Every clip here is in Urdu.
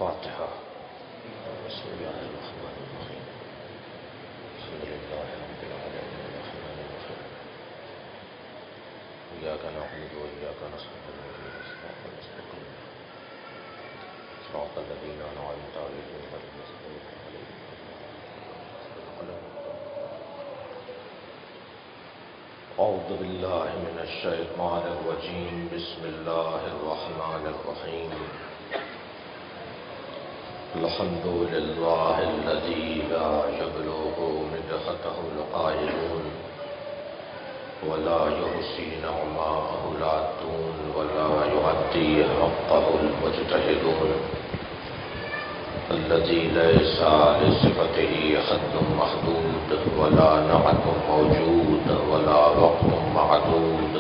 الفاتحة. بسم الله الرحمن الرحيم. الحمد لله رب العالمين الرحمن الرحيم. إياك نعبد وإياك نستعين اهدنا الصراط المستقيم صراط الذين أنعمت عليهم غير المغضوب عليهم ولا الضالين. أعوذ بالله من الشيطان الرجيم. بسم الله الرحمن الرحيم. الحمد لله الذي لا يبلغ مدحته القائلون ولا يحصي نعماءه العادون ولا يؤدي حقه المجتهدون، الذي ليس لصفته حد محدود ولا نعت موجود ولا وقت معدود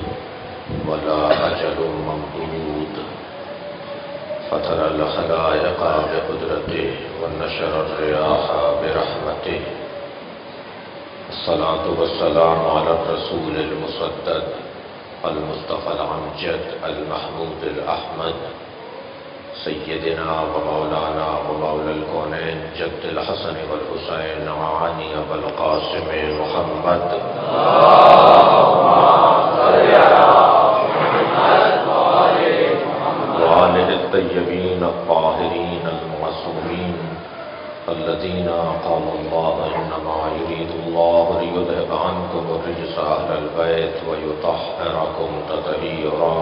ولا أجل ممدود، فطر الخلائق بقدرته ونشر الرياح برحمته. الصلاة والسلام على الرسول المسدد المصطفى الأمجد المحمود الأحمد سيدنا ومولانا ومولى الكونين جد الحسن والحسين وعاني أبا القاسم محمد. وآله الطيبين الطاهرين المعصومين الذين قال الله إنما يريد الله ليذهب عنكم الرجس أهل البيت ويطهركم تطهيرا.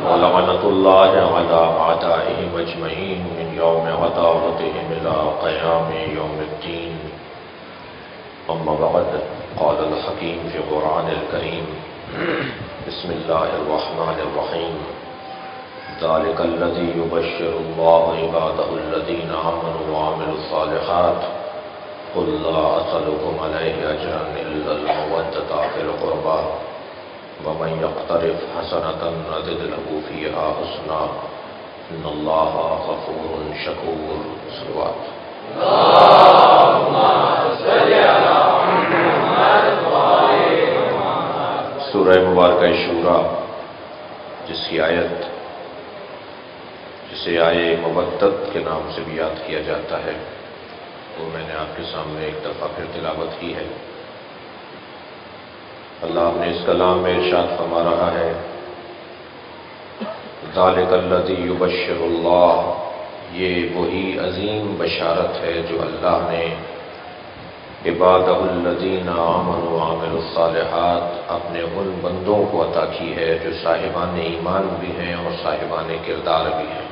ولعنة الله على أعدائهم أجمعين من يوم عداوتهم إلى قيام يوم الدين. أما بعد، قال الحكيم في القرآن الكريم: بسم الله الرحمن الرحيم. ذلك الذي يبشر الله عباده الذين آمنوا وعملوا الصالحات قل لا أسألكم عليه أجرا إلا المودة في القربى ومن يقترف حسنة نزد له فيها حسنا إن الله غفور شكور. صلوات. سورہ مبارکہ شورا، جس کی آیت جسے آیے مودت کے نام سے بھی یاد کیا جاتا ہے، وہ میں نے آپ کے سامنے ایک دفعہ پھر تلاوت کی ہے۔ اللہ نے اس کلام میں ارشاد فرما رہا ہے: ذالک الذی یبشر اللہ، یہ وہی عظیم بشارت ہے جو اللہ نے عبادہ الذین آمنوا وعملوا الصالحات اپنے ان بندوں کو عطا کی ہے جو صاحبان ایمان بھی ہیں اور صاحبان کردار بھی ہیں۔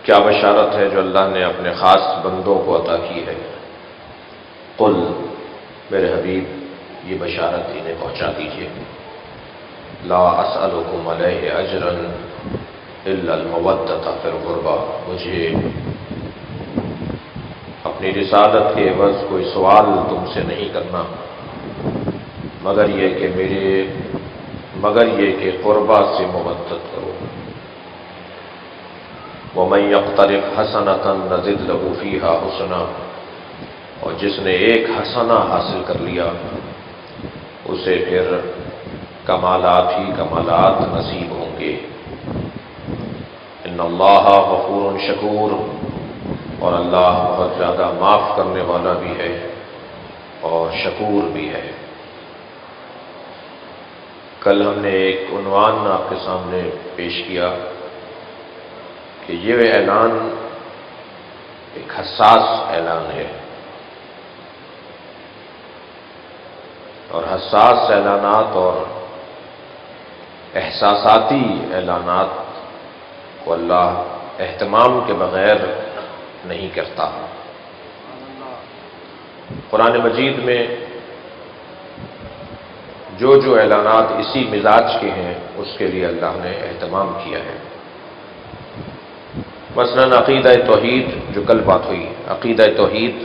کیا بشارت ہے جو اللہ نے اپنے خاص بندوں کو عطا کی ہے؟ قل، میرے حبیب یہ بشارت انہیں پہنچا دیجئے، لا اسألکم علیہ اجرا الا المودۃ فی القربى، مجھے اپنی رسالت کے عوض کوئی سوال تم سے نہیں کرنا مگر یہ کہ قربہ سے مودت کرو۔ وَمَن يَقْتَرِفْ حَسَنَةً نَزِدْ لَهُ فِيهَا حُسْنًا، اور جس نے ایک حسنہ حاصل کر لیا اسے پھر کمالات ہی کمالات نصیب ہوں گے۔ ان اللہ غفور شکور، اور اللہ بہت زیادہ معاف کرنے والا بھی ہے اور شکور بھی ہے۔ کل ہم نے ایک عنوان آپ کے سامنے پیش کیا کہ یہ اعلان ایک حساس اعلان ہے، اور حساس اعلانات اور احساساتی اعلانات کو اللہ اہتمام کے بغیر نہیں کرتا۔ قرآن مجید میں جو اعلانات اسی مزاج کے ہیں اس کے لیے اللہ نے اہتمام کیا ہے۔ مثلا عقیدہ توحید، جو کل بات ہوئی، عقیدہ توحید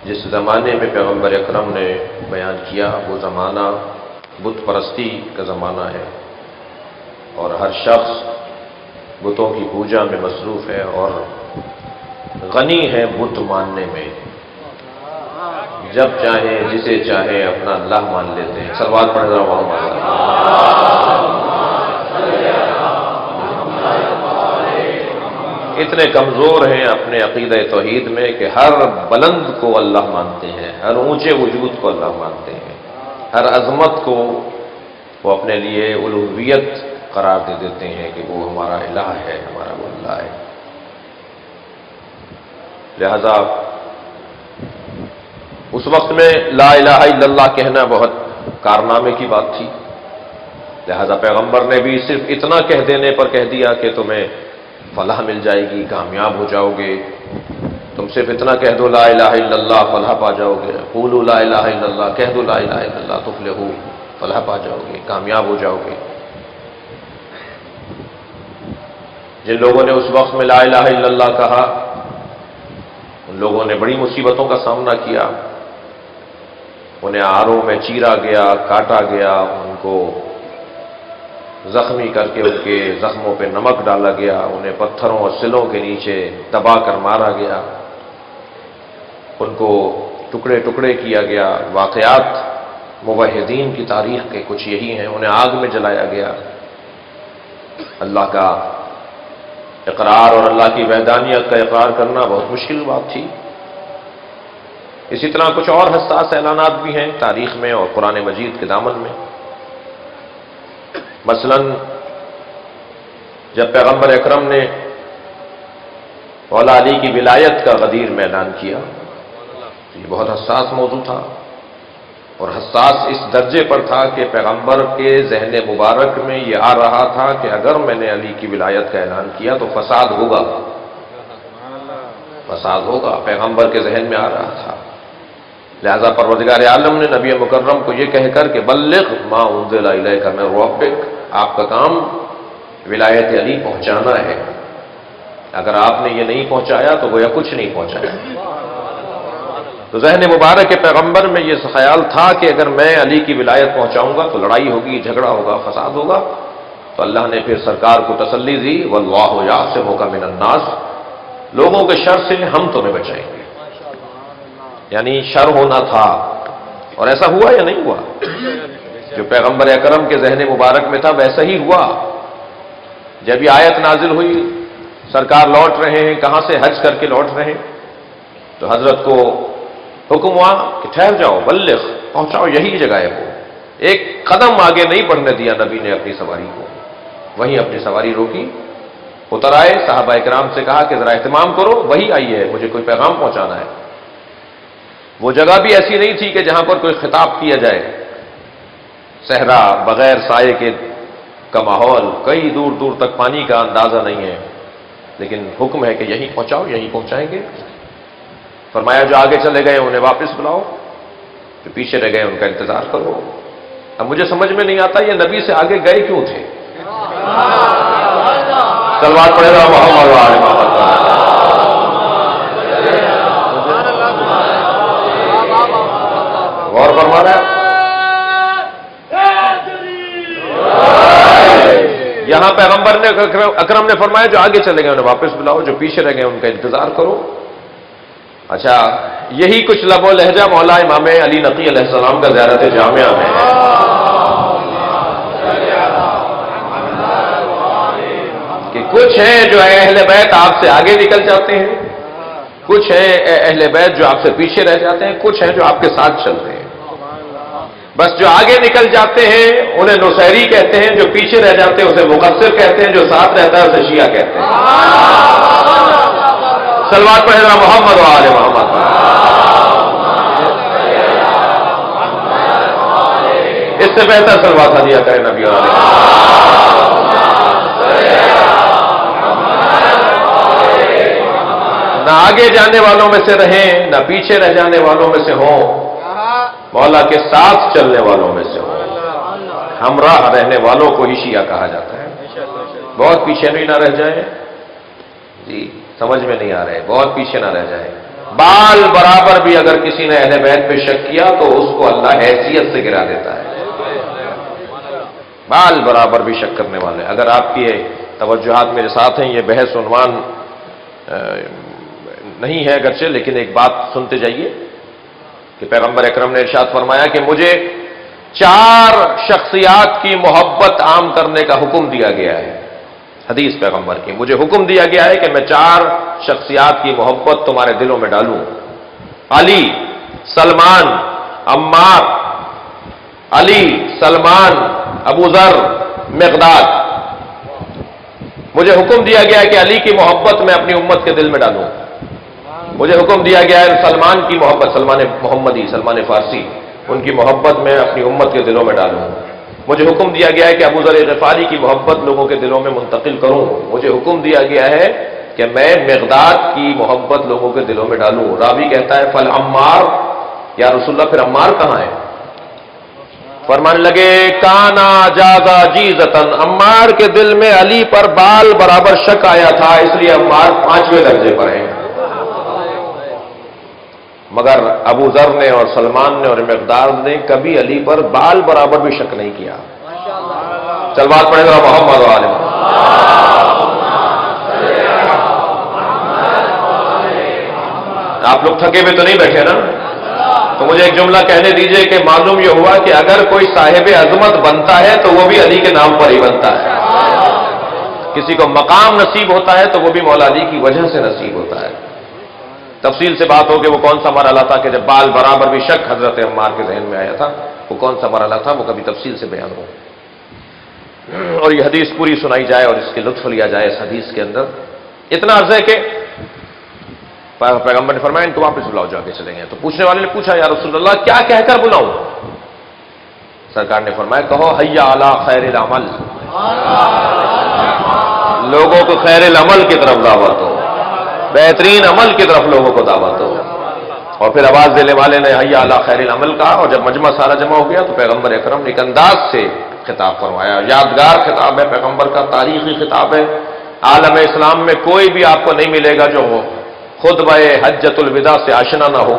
جس زمانے میں پیغمبر اکرم نے بیان کیا وہ زمانہ بت پرستی کا زمانہ ہے، اور ہر شخص بتوں کی پوجا میں مصروف ہے اور غنی ہے بت ماننے میں۔ جب چاہیں جسے چاہیں اپنا اللہ مان لیتے ہیں. صلوات پڑھ رہا ہوں. اتنے کمزور ہیں اپنے عقیدہ توحید میں کہ ہر بلند کو اللہ مانتے ہیں، ہر اونچے وجود کو اللہ مانتے ہیں، ہر عظمت کو وہ اپنے لیے الوہیت قرار دے دیتے ہیں کہ وہ ہمارا الہ ہے، ہمارا وہ اللہ ہے. لہذا اس وقت میں لا الہ الا اللہ کہنا بہت کارنامے کی بات تھی. لہذا پیغمبر نے بھی صرف اتنا کہہ دینے پر کہہ دیا کہ تمہیں فلاح مل جائے گی، کامیاب ہو جاؤ گے. تم صرف اتنا کہہ دو لا الہ الا اللہ، فلاح پا جاؤ گے. قولوا لا الہ الا اللہ، کہہ دو لا الہ الا اللہ تفلحوا، فلاح پا جاؤ گے، کامیاب ہو جاؤ گے. جن لوگوں نے اس وقت میں لا الہ الا اللہ کہا ان لوگوں نے بڑی مصیبتوں کا سامنا کیا. انہیں آروں میں چیرا گیا، کاٹا گیا، ان کو زخمی کر کے ان کے زخموں پہ نمک ڈالا گیا، انہیں پتھروں اور سلوں کے نیچے دبا کر مارا گیا، ان کو ٹکڑے ٹکڑے کیا گیا. واقعات موحدین کی تاریخ کے کچھ یہی ہیں. انہیں آگ میں جلایا گیا. اللہ کا اقرار اور اللہ کی وحدانیت کا اقرار کرنا بہت مشکل بات تھی. اسی طرح کچھ اور حساس اعلانات بھی ہیں تاریخ میں اور قرآن مجید کے دامن میں. مثلا جب پیغمبر اکرم نے مولا علی کی ولایت کا غدیر میں اعلان کیا، یہ بہت حساس موضوع تھا، اور حساس اس درجے پر تھا کہ پیغمبر کے ذہن مبارک میں یہ آ رہا تھا کہ اگر میں نے علی کی ولایت کا اعلان کیا تو فساد ہوگا، فساد ہوگا. پیغمبر کے ذہن میں آ رہا تھا. لہذا پروردگار عالم نے نبی مکرم کو یہ کہہ کر کہ بلغ ما انزل الیک من ربک، آپ کا کام ولایت علی پہنچانا ہے. اگر آپ نے یہ نہیں پہنچایا تو گویا کچھ نہیں پہنچایا. تو ذہن مبارک کے پیغمبر میں یہ خیال تھا کہ اگر میں علی کی ولایت پہنچاؤں گا تو لڑائی ہوگی، جھگڑا ہوگا، فساد ہوگا. تو اللہ نے پھر سرکار کو تسلی دی واللہ یعصمک من الناس، لوگوں کے شر سے ہم تمہیں بچائیں گے. یعنی شر ہونا تھا، اور ایسا ہوا یا نہیں ہوا؟ جو پیغمبر اکرم کے ذہن مبارک میں تھا ویسا ہی ہوا. جب یہ آیت نازل ہوئی، سرکار لوٹ رہے ہیں، کہاں سے حج کر کے لوٹ رہے ہیں، تو حضرت کو حکم ہوا کہ ٹھہر جاؤ، بلغ، پہنچاؤ، یہی جگہ ہے. وہ ایک قدم آگے نہیں بڑھنے دیا نبی نے اپنی سواری کو، وہیں اپنی سواری روکی، اتر آئے، صحابہ کرام سے کہا کہ ذرا اہتمام کرو، وہی آئی ہے، مجھے کوئی پیغام پہنچانا ہے. وہ جگہ بھی ایسی نہیں تھی کہ جہاں پر کوئی خطاب کیا جائے. صحرا، بغیر سائے کے کا ماحول، کئی دور دور تک پانی کا اندازہ نہیں ہے، لیکن حکم ہے کہ یہیں پہنچاؤ، یہیں پہنچائیں گے. فرمایا جو آگے چلے گئے انہیں واپس بلاؤ، جو پیچھے رہ گئے ان کا انتظار کرو. اب مجھے سمجھ میں نہیں آتا یہ نبی سے آگے گئے کیوں تھے؟ صلوات پڑھے گا محمد و آل محمد. غور فرما رہا ہے. یہاں پیغمبر نے اکرم نے فرمایا جو آگے چلے گئے انہیں واپس بلاؤ، جو پیچھے رہ گئے ان کا انتظار کرو. اچھا، یہی کچھ لب و لہجہ مولا امام علی نقی علیہ السلام کا زیارت جامعہ میں ہے. کہ کچھ ہیں جو اہل بیت آپ سے آگے نکل جاتے ہیں، کچھ ہیں اہل بیت جو آپ سے پیچھے رہ جاتے ہیں، کچھ ہیں جو آپ کے ساتھ چلتے ہیں. بس جو آگے نکل جاتے ہیں انہیں نصیری کہتے ہیں، جو پیچھے رہ جاتے ہیں اسے مقصر کہتے ہیں، جو ساتھ رہتا ہے اسے شیعہ کہتے ہیں. صلوات پڑھے گا محمد و آل محمد. اس سے بہتر صلوات ہدیہ کرے نبی اور نہ آگے جانے والوں میں سے رہیں، نہ پیچھے رہ جانے والوں میں سے ہوں، مولا کے ساتھ چلنے والوں میں سے ہوں. ہمراہ رہنے والوں کو ہی شیعہ کہا جاتا ہے. بہت پیچھے بھی نہ رہ جائیں، جی سمجھ میں نہیں آ رہے، بہت پیچھے نہ رہ جائیں. بال برابر بھی اگر کسی نے اہل بیت پہ شک کیا تو اس کو اللہ حیثیت سے گرا دیتا ہے. بال برابر بھی شک کرنے والے. اگر آپ کی توجہات میرے ساتھ ہیں، یہ بحث عنوان نہیں ہے اگرچہ، لیکن ایک بات سنتے جائیے کہ پیغمبر اکرم نے ارشاد فرمایا کہ مجھے 4 شخصیات کی محبت عام کرنے کا حکم دیا گیا ہے. حدیث پیغمبر کی، مجھے حکم دیا گیا ہے کہ میں 4 شخصیات کی محبت تمہارے دلوں میں ڈالوں. علی، سلمان، عمار. علی، سلمان، ابو ذر، مقداد. مجھے حکم دیا گیا ہے کہ علی کی محبت میں اپنی امت کے دل میں ڈالوں. مجھے حکم دیا گیا ہے سلمان کی محبت، سلمان محمدی، سلمان فارسی، ان کی محبت میں اپنی امت کے دلوں میں ڈالوں. مجھے حکم دیا گیا ہے کہ ابو ذر غفاری کی محبت لوگوں کے دلوں میں منتقل کروں. مجھے حکم دیا گیا ہے کہ میں مقداد کی محبت لوگوں کے دلوں میں ڈالوں. راوی کہتا ہے فل عمار، یا رسول اللہ پھر عمار کہاں ہے؟ فرمانے لگے کانا جازا جیزتن، عمار کے دل میں علی پر بال برابر شک آیا تھا، اس لیے عمار 5ویں درجے پر ہیں. مگر ابو ذر نے اور سلمان نے اور مقداد نے کبھی علی پر بال برابر بھی شک نہیں کیا. چل بات پڑھے گا محمد عالم. آپ لوگ تھکے ہوئے تو نہیں بیٹھے نا؟ تو مجھے ایک جملہ کہنے دیجئے کہ معلوم یہ ہوا کہ اگر کوئی صاحب عظمت بنتا ہے تو وہ بھی علی کے نام پر ہی بنتا ہے. کسی کو مقام نصیب ہوتا ہے تو وہ بھی مولا علی کی وجہ سے نصیب ہوتا ہے. تفصیل سے بات ہو کہ وہ کون سا مرحلہ تھا کہ جب بال برابر بھی شک حضرت عمار کے ذہن میں آیا تھا، وہ کون سا مرحلہ تھا، وہ کبھی تفصیل سے بیان ہو اور یہ حدیث پوری سنائی جائے اور اس کے لطف لیا جائے. اس حدیث کے اندر اتنا عرض ہے کہ پیغمبر نے فرمایا ان کو واپس بلاؤ، جا کے چلیں گے. تو پوچھنے والے نے پوچھا یا رسول اللہ کیا کہہ کر بلاؤں؟ سرکار نے فرمایا کہو حیا علی خیر العمل، لوگوں کو خیر العمل کی طرف دعوت ہو، بہترین عمل کی طرف لوگوں کو دعوت ہو. اور پھر آواز دینے والے نے حیا علی خیر العمل کہا، اور جب مجمع سارا جمع ہو گیا تو پیغمبر اکرم نے ایک انداز سے خطاب فرمایا. یادگار خطاب ہے پیغمبر کا، تاریخی خطاب ہے. عالم اسلام میں کوئی بھی آپ کو نہیں ملے گا جو خطبہ حجۃ الوداع سے آشنا نہ ہو.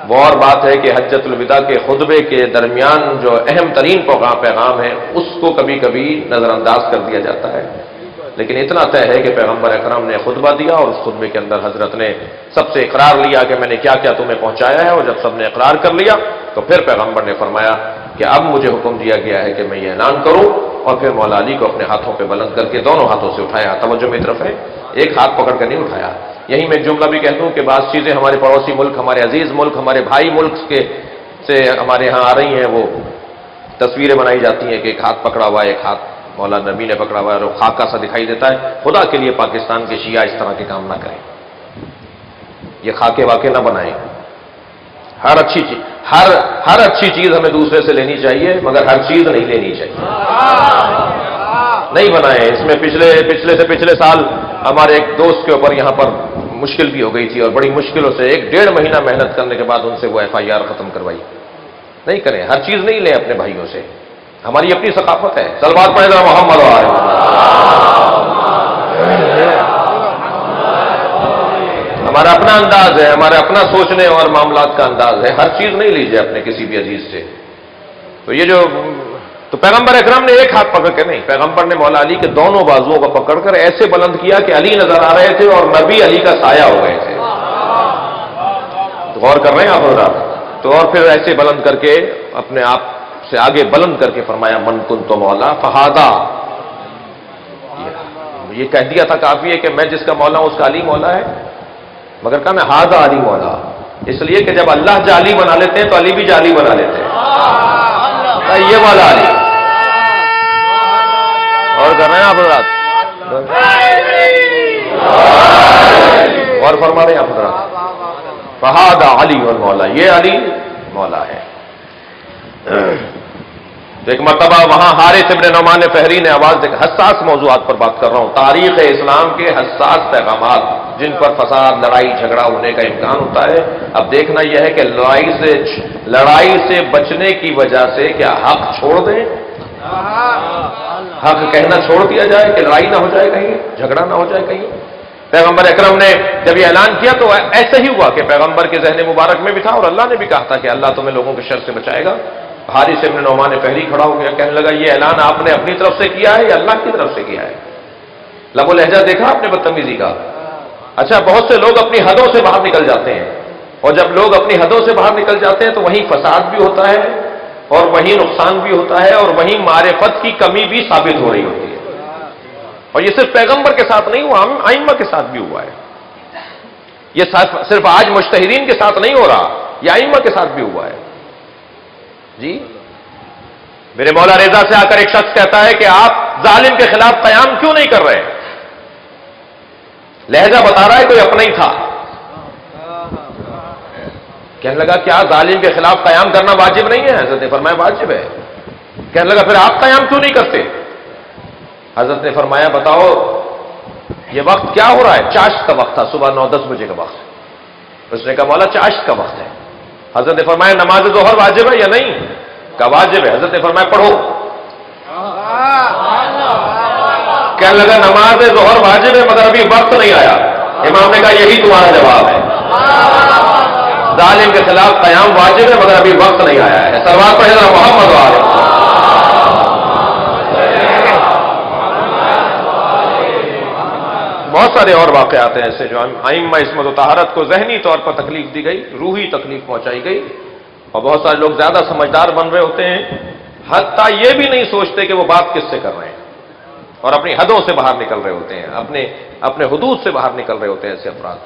وہ اور بات ہے کہ حجۃ الوداع کے خطبے کے درمیان جو اہم ترین پیغام ہے اس کو کبھی کبھی نظر انداز کر دیا جاتا ہے. لیکن اتنا طے ہے کہ پیغمبر اکرم نے خطبہ دیا اور اس خطبے کے اندر حضرت نے سب سے اقرار لیا کہ میں نے کیا کیا تمہیں پہنچایا ہے. اور جب سب نے اقرار کر لیا تو پھر پیغمبر نے فرمایا کہ اب مجھے حکم دیا گیا ہے کہ میں یہ اعلان کروں. اور پھر مولا علی کو اپنے ہاتھوں پہ بلند کر کے دونوں ہاتھوں سے اٹھایا. توجہ میری طرف ہے، ایک ہاتھ پکڑ کے نہیں اٹھایا. یہی میں ایک جملہ بھی کہتا ہوں کہ بعض چیزیں ہمارے پڑوسی ملک، ہمارے عزیز ملک، ہمارے بھائی ملک سے ہمارے ہاں آ رہی ہیں. وہ تصویریں بنائی جاتی ہیں کہ ایک ہاتھ پکڑا ہوا ہے، ایک ہاتھ مولا نبی نے پکڑا ہوا ہے اور وہ خاکہ سا دکھائی دیتا ہے. خدا کے لیے پاکستان کے شیعہ اس طرح کے کام نہ کریں، یہ خاکے واقع نہ بنائیں. ہر اچھی چیز ہمیں دوسرے سے لینی چاہیے، مگر ہر چیز نہیں لینی چاہیے. نہیں بنائیں. اس میں پچھلے سال ہمارے ایک دوست کے اوپر یہاں پر مشکل بھی ہو گئی تھی اور بڑی مشکلوں سے 1.5 مہینہ محنت کرنے کے بعد ان سے وہ FIR ختم کروائی. نہیں کریں، ہر چیز نہیں لیں اپنے بھائیوں سے. ہماری اپنی ثقافت ہے. سلوات پڑھیں ذرا محمد وآلہ. ہمارا اپنا انداز ہے، ہمارا اپنا سوچنے اور معاملات کا انداز ہے. ہر چیز نہیں لیجیے اپنے کسی بھی عزیز سے. تو پیغمبر اکرم نے ایک ہاتھ پکڑ کے نہیں، پیغمبر نے مولا علی کے دونوں بازوؤں کو پکڑ کر ایسے بلند کیا کہ علی نظر آ رہے تھے اور نبی علی کا سایہ ہو گئے تھے. غور کر رہے ہیں آپ حضرات؟ تو اور پھر ایسے بلند کر کے اپنے آپ سے آگے بلند کر کے فرمایا من کنت مولا فہذا. یہ کہہ دیا تھا کافی ہے کہ میں جس کا مولا ہوں اس کا علی مولا ہے، مگر کہا میں ہاذا علی مولا، اس لیے کہ جب اللہ جعلی بنا لیتے ہیں تو علی بھی جعلی بنا لیتے ہیں. یہ مولا علی. اور کر رہے ہیں آپ حضرات؟ اور فرما رہے ہیں آپ حضرات فہذا علی اور مولا، یہ علی مولا ہے. ایک مرتبہ وہاں حارث ابن نعمان فہری نے آواز دے، حساس موضوعات پر بات کر رہا ہوں، تاریخ اسلام کے حساس پیغامات جن پر فساد، لڑائی جھگڑا ہونے کا امکان ہوتا ہے. اب دیکھنا یہ ہے کہ لڑائی سے بچنے کی وجہ سے کیا حق چھوڑ دیں، حق کہنا چھوڑ دیا جائے کہ لڑائی نہ ہو جائے کہیں، جھگڑا نہ ہو جائے کہیں. پیغمبر اکرم نے جب یہ اعلان کیا تو ایسا ہی ہوا کہ پیغمبر کے ذہن مبارک میں بھی تھا اور اللہ نے بھی کہا تھا کہ اللہ تمہیں لوگوں کے شر سے بچائے گا. حارث ابن نعمان فہری کھڑا ہو گیا، کہنے لگا یہ اعلان آپ نے اپنی طرف سے کیا ہے یا اللہ کی طرف سے کیا ہے؟ لب و لہجہ دیکھا آپ نے بدتمیزی کا. اچھا بہت سے لوگ اپنی حدوں سے باہر نکل جاتے ہیں. اور جب لوگ اپنی حدوں سے باہر نکل جاتے ہیں تو وہیں فساد بھی ہوتا ہے اور وہیں نقصان بھی ہوتا ہے اور وہیں معرفت کی کمی بھی ثابت ہو رہی ہوتی ہے. اور یہ صرف پیغمبر کے ساتھ نہیں ہوا، ائمہ کے ساتھ بھی ہوا ہے. یہ صرف آج مجتہدین کے ساتھ نہیں ہو رہا، یہ ائمہ کے ساتھ بھی ہوا ہے. جی میرے مولا رضا سے آ کر ایک شخص کہتا ہے کہ آپ ظالم کے خلاف قیام کیوں نہیں کر رہے؟ لہجہ بتا رہا ہے کوئی اپنا ہی تھا. کہنے لگا کیا ظالم کے خلاف قیام کرنا واجب نہیں ہے؟ حضرت نے فرمایا واجب ہے. کہنے لگا پھر آپ قیام کیوں نہیں کرتے؟ حضرت نے فرمایا بتاؤ یہ وقت کیا ہو رہا ہے؟ چاشت کا وقت تھا، صبح 9-10 بجے کا وقت. اس نے کہا مولا چاشت کا وقت ہے. حضرت نے فرمایا نماز ظہر واجب ہے یا نہیں؟ کہا واجب ہے. حضرت نے فرمایا پڑھو. کہنے لگا نماز ظہر واجب ہے مگر ابھی وقت نہیں آیا. امام نے کہا یہی تمہارا جواب ہے، ظالم کے خلاف قیام واجب ہے مگر ابھی وقت نہیں آیا ہے. سلوات پڑھے ذرا محمد والے. بہت سارے اور واقعات ہیں ایسے جو ائمہ عصمت و طہارت کو ذہنی طور پر تکلیف دی گئی، روحی تکلیف پہنچائی گئی. اور بہت سارے لوگ زیادہ سمجھدار بن رہے ہوتے ہیں، حتیٰ یہ بھی نہیں سوچتے کہ وہ بات کس سے کر رہے ہیں، اور اپنی حدوں سے باہر نکل رہے ہوتے ہیں، اپنے حدود سے باہر نکل رہے ہوتے ہیں ایسے افراد.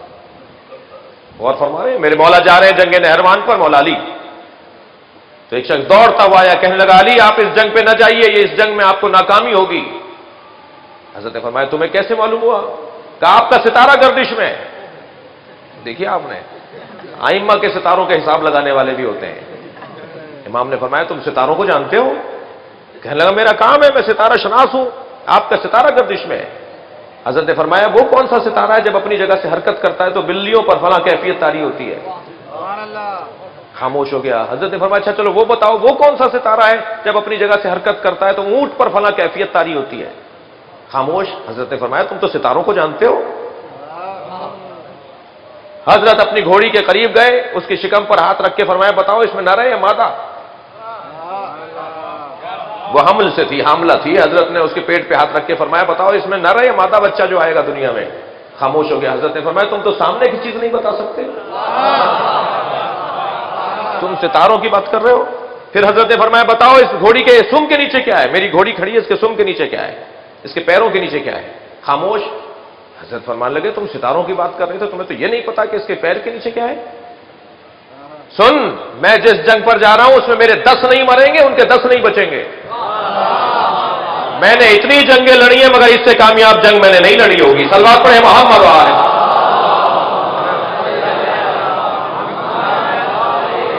غور فرما رہے ہیں؟ میرے مولا جا رہے ہیں جنگ نہروان پر، مولا علی. تو ایک شخص دوڑتا ہوا آیا، کہنے لگا علی آپ اس جنگ پہ نہ جائیے، یہ اس جنگ میں آپ کو ناکامی ہوگی. حضرت نے فرمایا تمہیں کیسے معلوم ہوا؟ کہ آپ کا ستارہ گردش میں. دیکھیے آپ نے ائمہ کے ستاروں کے حساب لگانے والے بھی ہوتے ہیں. امام نے فرمایا تم ستاروں کو جانتے ہو؟ کہنے لگا میرا کام ہے، میں ستارہ شناس ہوں، آپ کا ستارہ گردش میں ہے. حضرت نے فرمایا وہ کون سا ستارہ ہے جب اپنی جگہ سے حرکت کرتا ہے تو بلیوں پر فلاں کیفیت طاری ہوتی ہے؟ خاموش ہو گیا. حضرت نے فرمایا اچھا چلو وہ بتاؤ وہ کون سا ستارہ ہے جب اپنی جگہ سے حرکت کرتا ہے تو اونٹ پر فلاں کیفیت طاری ہوتی ہے؟ خاموش. حضرت نے فرمایا تم تو ستاروں کو جانتے ہو. حضرت اپنی گھوڑی کے قریب گئے، اس کی شکم پر ہاتھ رکھ کے فرمایا بتاؤ اس میں نر ہے یا مادہ؟ وہ حمل سے تھی، حاملہ تھی. حضرت نے اس کے پیٹ پہ ہاتھ رکھ کے فرمایا بتاؤ اس میں نر ہے یا مادہ بچہ جو آئے گا دنیا میں؟ خاموش ہو گیا. حضرت نے فرمایا تم تو سامنے کی چیز نہیں بتا سکتے، تم ستاروں کی بات کر رہے ہو. پھر حضرت نے فرمایا بتاؤ اس گھوڑی کے سم کے نیچے کیا ہے؟ میری گھوڑی کھڑی ہے، اس کے سم کے نیچے کیا ہے؟ اس کے پیروں کے نیچے کیا ہے؟ خاموش. حضرت فرمان لگے تم ستاروں کی بات کر رہے تھے، تمہیں تو یہ نہیں پتا کہ اس کے پیر کے نیچے کیا ہے؟ سن میں جس جنگ پر جا رہا ہوں اس میں میرے 10 نہیں مریں گے، ان کے 10 نہیں بچیں گے. میں نے اتنی جنگیں لڑی ہیں مگر اس سے کامیاب جنگ میں نے نہیں لڑی ہوگی. صلوات پڑھے محمد والے.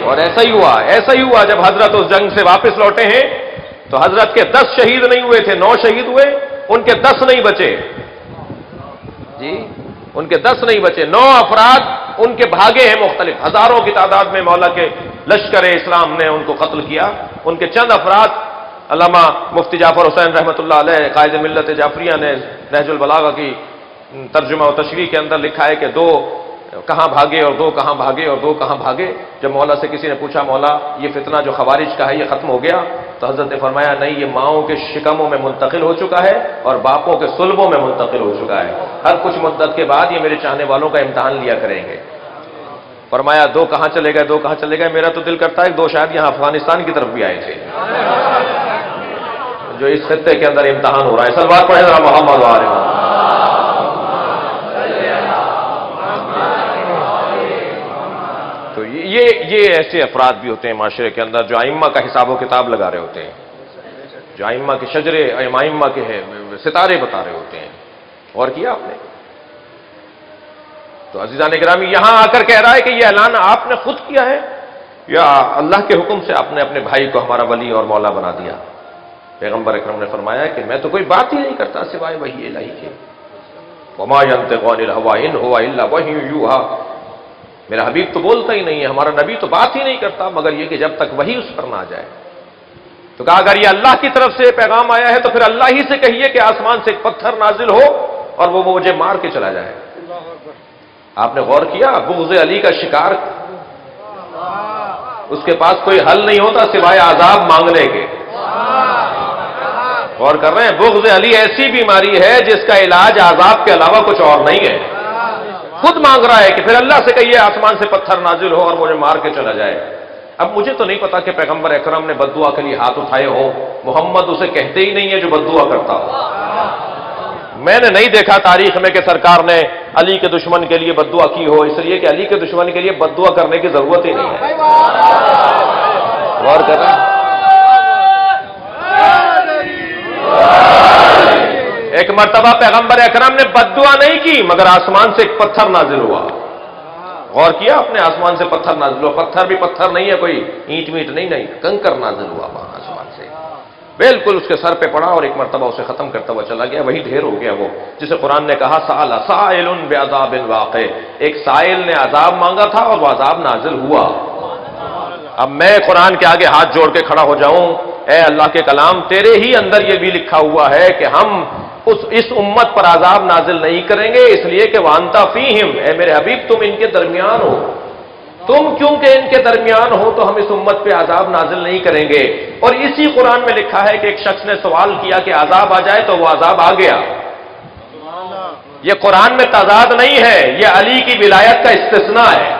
اور ایسا ہی ہوا جب حضرت اس جنگ سے واپس لوٹے ہیں تو حضرت کے 10 شہید نہیں ہوئے تھے، 9 شہید ہوئے، ان کے 10 نہیں بچے. جی ان کے 10 نہیں بچے. 9 افراد ان کے بھاگے ہیں مختلف، ہزاروں کی تعداد میں مولا کے لشکر اسلام نے ان کو قتل کیا. ان کے چند افراد، علامہ مفتی جعفر حسین رحمۃ اللہ علیہ قائد ملت جعفریہ نے نہج البلاغہ کی ترجمہ و تشریح کے اندر لکھا ہے کہ 2 کہاں بھاگے اور 2 کہاں بھاگے اور 2 کہاں بھاگے. جب مولا سے کسی نے پوچھا مولا یہ فتنہ جو خوارج کا ہے یہ ختم ہو گیا؟ تو حضرت نے فرمایا نہیں، یہ ماؤں کے شکموں میں منتقل ہو چکا ہے اور باپوں کے صلبوں میں منتقل ہو چکا ہے. ہر کچھ مدت کے بعد یہ میرے چاہنے والوں کا امتحان لیا کریں گے. فرمایا 2 کہاں چلے گئے؟ 2 کہاں چلے گئے؟ میرا تو دل کرتا ہے 2 شاید یہاں افغانستان کی طرف بھی آئے تھے جو اس خطے کے اندر امتحان ہو رہا ہے. صلوات پڑھے ذرا محمد والے. تو یہ ایسے افراد بھی ہوتے ہیں معاشرے کے اندر جو ائمہ کا حساب و کتاب لگا رہے ہوتے ہیں، جو ائمہ کے شجرے ائمہ کے ستارے بتا رہے ہوتے ہیں. اور کیا آپ نے؟ تو عزیزان گرامی یہاں آ کر کہہ رہا ہے کہ یہ اعلان آپ نے خود کیا ہے یا اللہ کے حکم سے آپ نے اپنے بھائی کو ہمارا ولی اور مولا بنا دیا؟ پیغمبر اکرم نے فرمایا کہ میں تو کوئی بات ہی نہیں کرتا سوائے وحی الہی کے. وما ينطق عن الهوى ان هو الا وحی یوحى. میرا حبیب تو بولتا ہی نہیں ہے، ہمارا نبی تو بات ہی نہیں کرتا مگر یہ کہ جب تک وحی اس پر نہ آ جائے. تو کہا اگر یہ اللہ کی طرف سے پیغام آیا ہے تو پھر اللہ ہی سے کہیے کہ آسمان سے ایک پتھر نازل ہو اور وہ مجھے مار کے چلا جائے. آپ نے غور کیا؟ بغض علی کا شکار، اس کے پاس کوئی حل نہیں ہوتا سوائے عذاب مانگنے کے. غور کر رہے ہیں؟ بغض علی ایسی بیماری ہے جس کا علاج عذاب کے علاوہ کچھ اور نہیں ہے. خود مانگ رہا ہے کہ پھر اللہ سے کہیے آسمان سے پتھر نازل ہو اور مجھے مار کے چلا جائے۔ اب مجھے تو نہیں پتا کہ پیغمبر اکرم نے بد دعا کے لیے ہاتھ اٹھائے ہوں، محمد اسے کہتے ہی نہیں ہے جو بد دعا کرتا ہو۔ میں نے نہیں دیکھا تاریخ میں کہ سرکار نے علی کے دشمن کے لیے بد دعا کی ہو، اس لیے کہ علی کے دشمن کے لیے بد دعا کرنے کی ضرورت ہی نہیں ہے۔ غور کر رہے ہیں؟ ایک مرتبہ پیغمبر اکرم نے بد دعا نہیں کی مگر آسمان سے ایک پتھر نازل ہوا۔ غور کیا اپنے آسمان سے پتھر نازل ہوا، پتھر بھی پتھر نہیں ہے، کوئی اینٹ میٹ نہیں، کنکر نازل ہوا وہاں آسمان سے، بالکل اس کے سر پہ پڑا اور ایک مرتبہ اسے ختم کرتا ہوا چلا گیا۔ وہی ڈھیر ہو گیا وہ جسے قرآن نے کہا سأل سائل بعذاب واقع، ایک سائل نے عذاب مانگا تھا اور وہ عذاب نازل ہوا۔ اب میں قرآن کے آگے ہاتھ جوڑ کے کھڑا ہو جاؤں، اے اللہ کے کلام، تیرے ہی اندر یہ بھی لکھا ہوا ہے کہ ہم اس امت پر عذاب نازل نہیں کریں گے، اس لیے کہ وانت فیہم، اے میرے حبیب تم ان کے درمیان ہو، تم کیونکہ ان کے درمیان ہو تو ہم اس امت پہ عذاب نازل نہیں کریں گے۔ اور اسی قرآن میں لکھا ہے کہ ایک شخص نے سوال کیا کہ عذاب آ جائے تو وہ عذاب آ گیا۔ یہ قرآن میں تضاد نہیں ہے، یہ علی کی ولایت کا استثناء ہے۔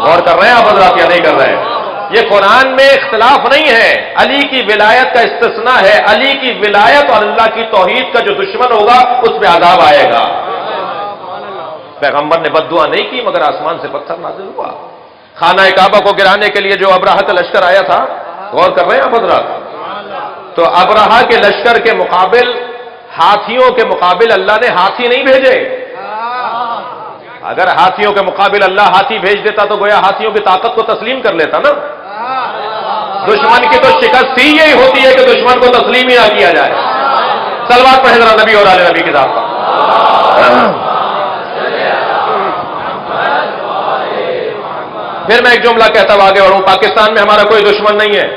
غور کر رہے ہیں آپ حضرات یا نہیں کر رہے ہیں؟ یہ قرآن میں اختلاف نہیں ہے، علی کی ولایت کا استثناء ہے۔ علی کی ولایت اور اللہ کی توحید کا جو دشمن ہوگا اس پہ عذاب آئے گا۔ پیغمبر نے بد دعا نہیں کی مگر آسمان سے پتھر نازل ہوا۔ خانہ کعبہ کو گرانے کے لیے جو ابرہہ کا لشکر آیا تھا، غور کر رہے ہیں آپ حضرات؟ تو ابرہہ کے لشکر کے مقابل، ہاتھیوں کے مقابل اللہ نے ہاتھی نہیں بھیجے۔ اگر ہاتھیوں کے مقابل اللہ ہاتھی بھیج دیتا تو گویا ہاتھیوں کی طاقت کو تسلیم کر لیتا نا۔ دشمن کی تو شکست ہی یہی ہوتی ہے کہ دشمن کو تسلیم ہی نہ کیا جائے۔ صلوات پڑھیں ذرا نبی اور آل نبی کی ذات پر۔ پھر میں ایک جملہ کہتا ہوں آگے بڑھوں، پاکستان میں ہمارا کوئی دشمن نہیں ہے۔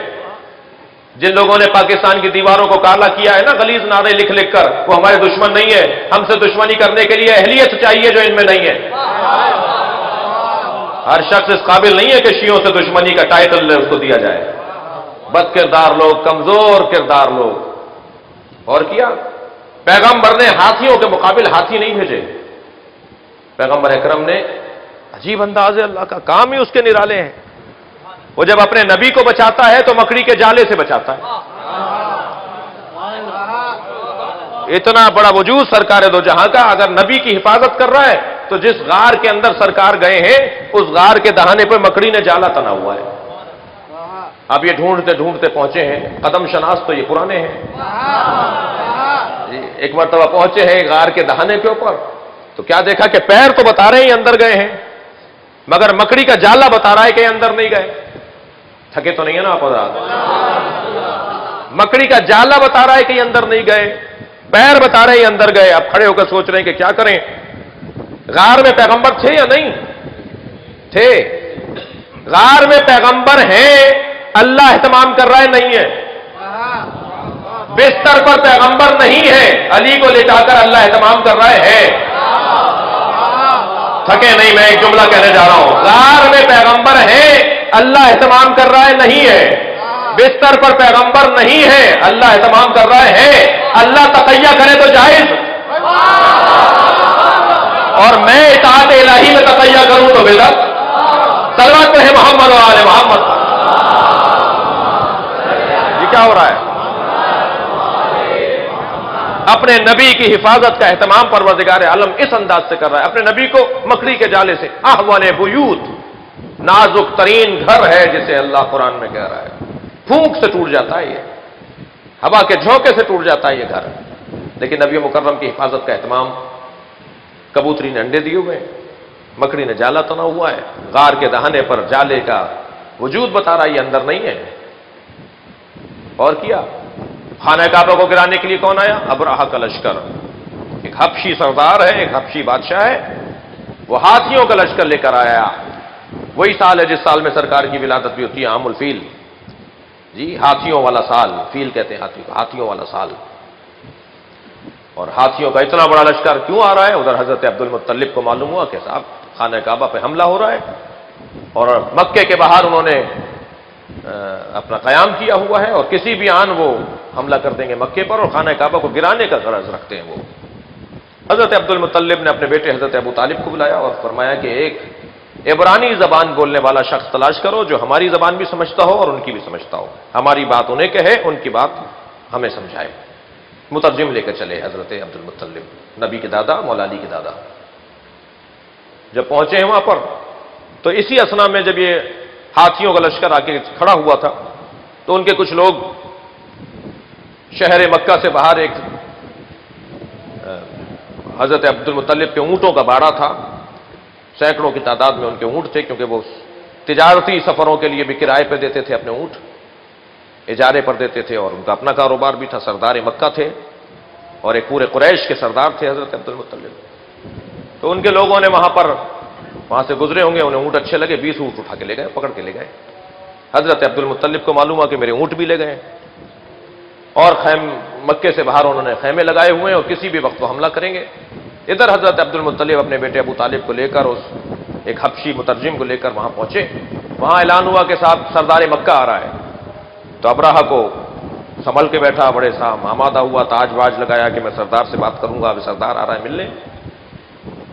جن لوگوں نے پاکستان کی دیواروں کو کالا کیا ہے نا غلیظ نعرے لکھ لکھ کر، وہ ہمارے دشمن نہیں ہے۔ ہم سے دشمنی کرنے کے لیے اہلیت چاہیے جو ان میں نہیں ہے۔ ہر شخص اس قابل نہیں ہے کہ شیعوں سے دشمنی کا ٹائٹل اس کو دیا جائے۔ بد کردار لوگ، کمزور کردار لوگ۔ اور کیا پیغمبر نے ہاتھیوں کے مقابل ہاتھی نہیں بھیجے۔ پیغمبر اکرم نے عجیب انداز ہے، اللہ کا کام ہی اس کے نرالے ہیں۔ وہ جب اپنے نبی کو بچاتا ہے تو مکڑی کے جالے سے بچاتا ہے۔ اتنا بڑا وجود سرکار دو جہاں کا، اگر نبی کی حفاظت کر رہا ہے تو جس غار کے اندر سرکار گئے ہیں اس غار کے دہانے پر مکڑی نے جالا تنا ہوا ہے۔ اب یہ ڈھونڈتے ڈھونڈتے پہنچے ہیں، قدم شناس تو یہ پرانے ہیں۔ ایک مرتبہ پہنچے ہیں غار کے دہانے کے اوپر تو کیا دیکھا کہ پیر تو بتا رہے ہیں اندر گئے ہیں مگر مکڑی کا جالا بتا رہا ہے کہ اندر نہیں گئے۔ تھکے تو نہیں ہے نا آپ حضرات؟ مکڑی کا جالا بتا رہا ہے کہ اندر نہیں گئے، پیر بتا رہے ہیں اندر گئے۔ اب کھڑے ہو کر سوچ رہے ہیں کہ کیا کریں، غار میں پیغمبر تھے یا نہیں تھے؟ غار میں پیغمبر ہیں، اللہ اہتمام کر رہا ہے نہیں ہے۔ بستر پر پیغمبر نہیں ہے، علی کو لے جا کر اللہ اہتمام کر رہا ہے۔ تھکے نہیں، میں ایک جملہ کہنے جا رہا ہوں، غار میں پیغمبر ہیں، اللہ اہتمام کر رہا ہے نہیں ہے۔ بستر پر پیغمبر نہیں ہے، اللہ اہتمام کر رہا ہے۔ اللہ تقیہ کرے تو جائز، اور میں اطاعت الہی میں تقیہ کروں تو بدعت۔ صلوات پڑھیں محمد و آل محمد۔ یہ کیا ہو رہا ہے؟ اپنے نبی کی حفاظت کا اہتمام پروردگار عالم اس انداز سے کر رہا ہے، اپنے نبی کو مکڑی کے جالے سے۔ احول بیوت، نازک ترین گھر ہے جسے اللہ قرآن میں کہہ رہا ہے، پھونک سے ٹوٹ جاتا ہے، یہ ہوا کے جھونکے سے ٹوٹ جاتا ہے یہ گھر، لیکن نبی مکرم کی حفاظت کا اہتمام، کبوتری نے انڈے دیے ہوئے، مکڑی نے جالا تنا ہوا ہے، غار کے دہانے پر جالے کا وجود بتا رہا ہے، یہ اندر نہیں ہے۔ اور کیا خانہ کعبہ کو گرانے کے لیے کون آیا؟ ابرہہ کا لشکر، ایک حبشی سردار ہے، ایک حبشی بادشاہ ہے، وہ ہاتھیوں کا لشکر لے کر آیا۔ وہی سال ہے جس سال میں سرکار کی ولادت بھی ہوتی ہے، عام الفیل، جی ہاتھیوں والا سال، فیل کہتے ہیں ہاتھیوں والا سال۔ اور ہاتھیوں کا اتنا بڑا لشکر کیوں آ رہا ہے؟ ادھر حضرت عبد المطلب کو معلوم ہوا کہ صاحب خانہ کعبہ پہ حملہ ہو رہا ہے، اور مکے کے باہر انہوں نے اپنا قیام کیا ہوا ہے، اور کسی بھی آن وہ حملہ کر دیں گے مکے پر، اور خانہ کعبہ کو گرانے کا غرض رکھتے ہیں وہ۔ حضرت عبد المطلب نے اپنے بیٹے حضرت ابو طالب کو بلایا اور فرمایا کہ ایک عبرانی زبان بولنے والا شخص تلاش کرو جو ہماری زبان بھی سمجھتا ہو اور ان کی بھی سمجھتا ہو، ہماری بات انہیں کہے، ان کی بات ہمیں سمجھائے۔ مترجم لے کر چلے حضرت عبد المطلب، نبی کے دادا، مولا علی کے دادا۔ جب پہنچے ہیں وہاں پر تو اسی اثنا میں جب یہ ہاتھیوں کا لشکر آ کے کھڑا ہوا تھا تو ان کے کچھ لوگ شہر مکہ سے باہر ایک حضرت عبد المطلب کے اونٹوں کا باڑا تھا، سینکڑوں کی تعداد میں ان کے اونٹ تھے، کیونکہ وہ تجارتی سفروں کے لیے بھی کرائے پہ دیتے تھے، اپنے اونٹ اجارے پر دیتے تھے، اور ان کا اپنا کاروبار بھی تھا، سردار مکہ تھے اور ایک پورے قریش کے سردار تھے حضرت عبد المطلب۔ تو ان کے لوگوں نے وہاں سے گزرے ہوں گے، انہیں اونٹ اچھے لگے، 20 اونٹ اٹھا کے لے گئے، پکڑ کے لے گئے۔ حضرت عبد المطلب کو معلوم ہوا کہ میرے اونٹ بھی لے گئے، اور مکے سے باہر انہوں نے خیمے لگائے ہوئے ہیں اور کسی بھی وقت وہ حملہ کریں گے۔ ادھر حضرت عبد المطلب اپنے بیٹے ابو طالب کو لے کر اس ایک حبشی مترجم کو لے کر وہاں پہنچے۔ وہاں اعلان ہوا کہ صاحب سردار مکہ آ رہا ہے۔ تو ابرہہ کو سنبھل کے بیٹھا، بڑے آمادہ ہوا، تاج باج لگایا کہ میں سردار سے بات کروں گا، ابھی سردار آ رہا ہے ملنے۔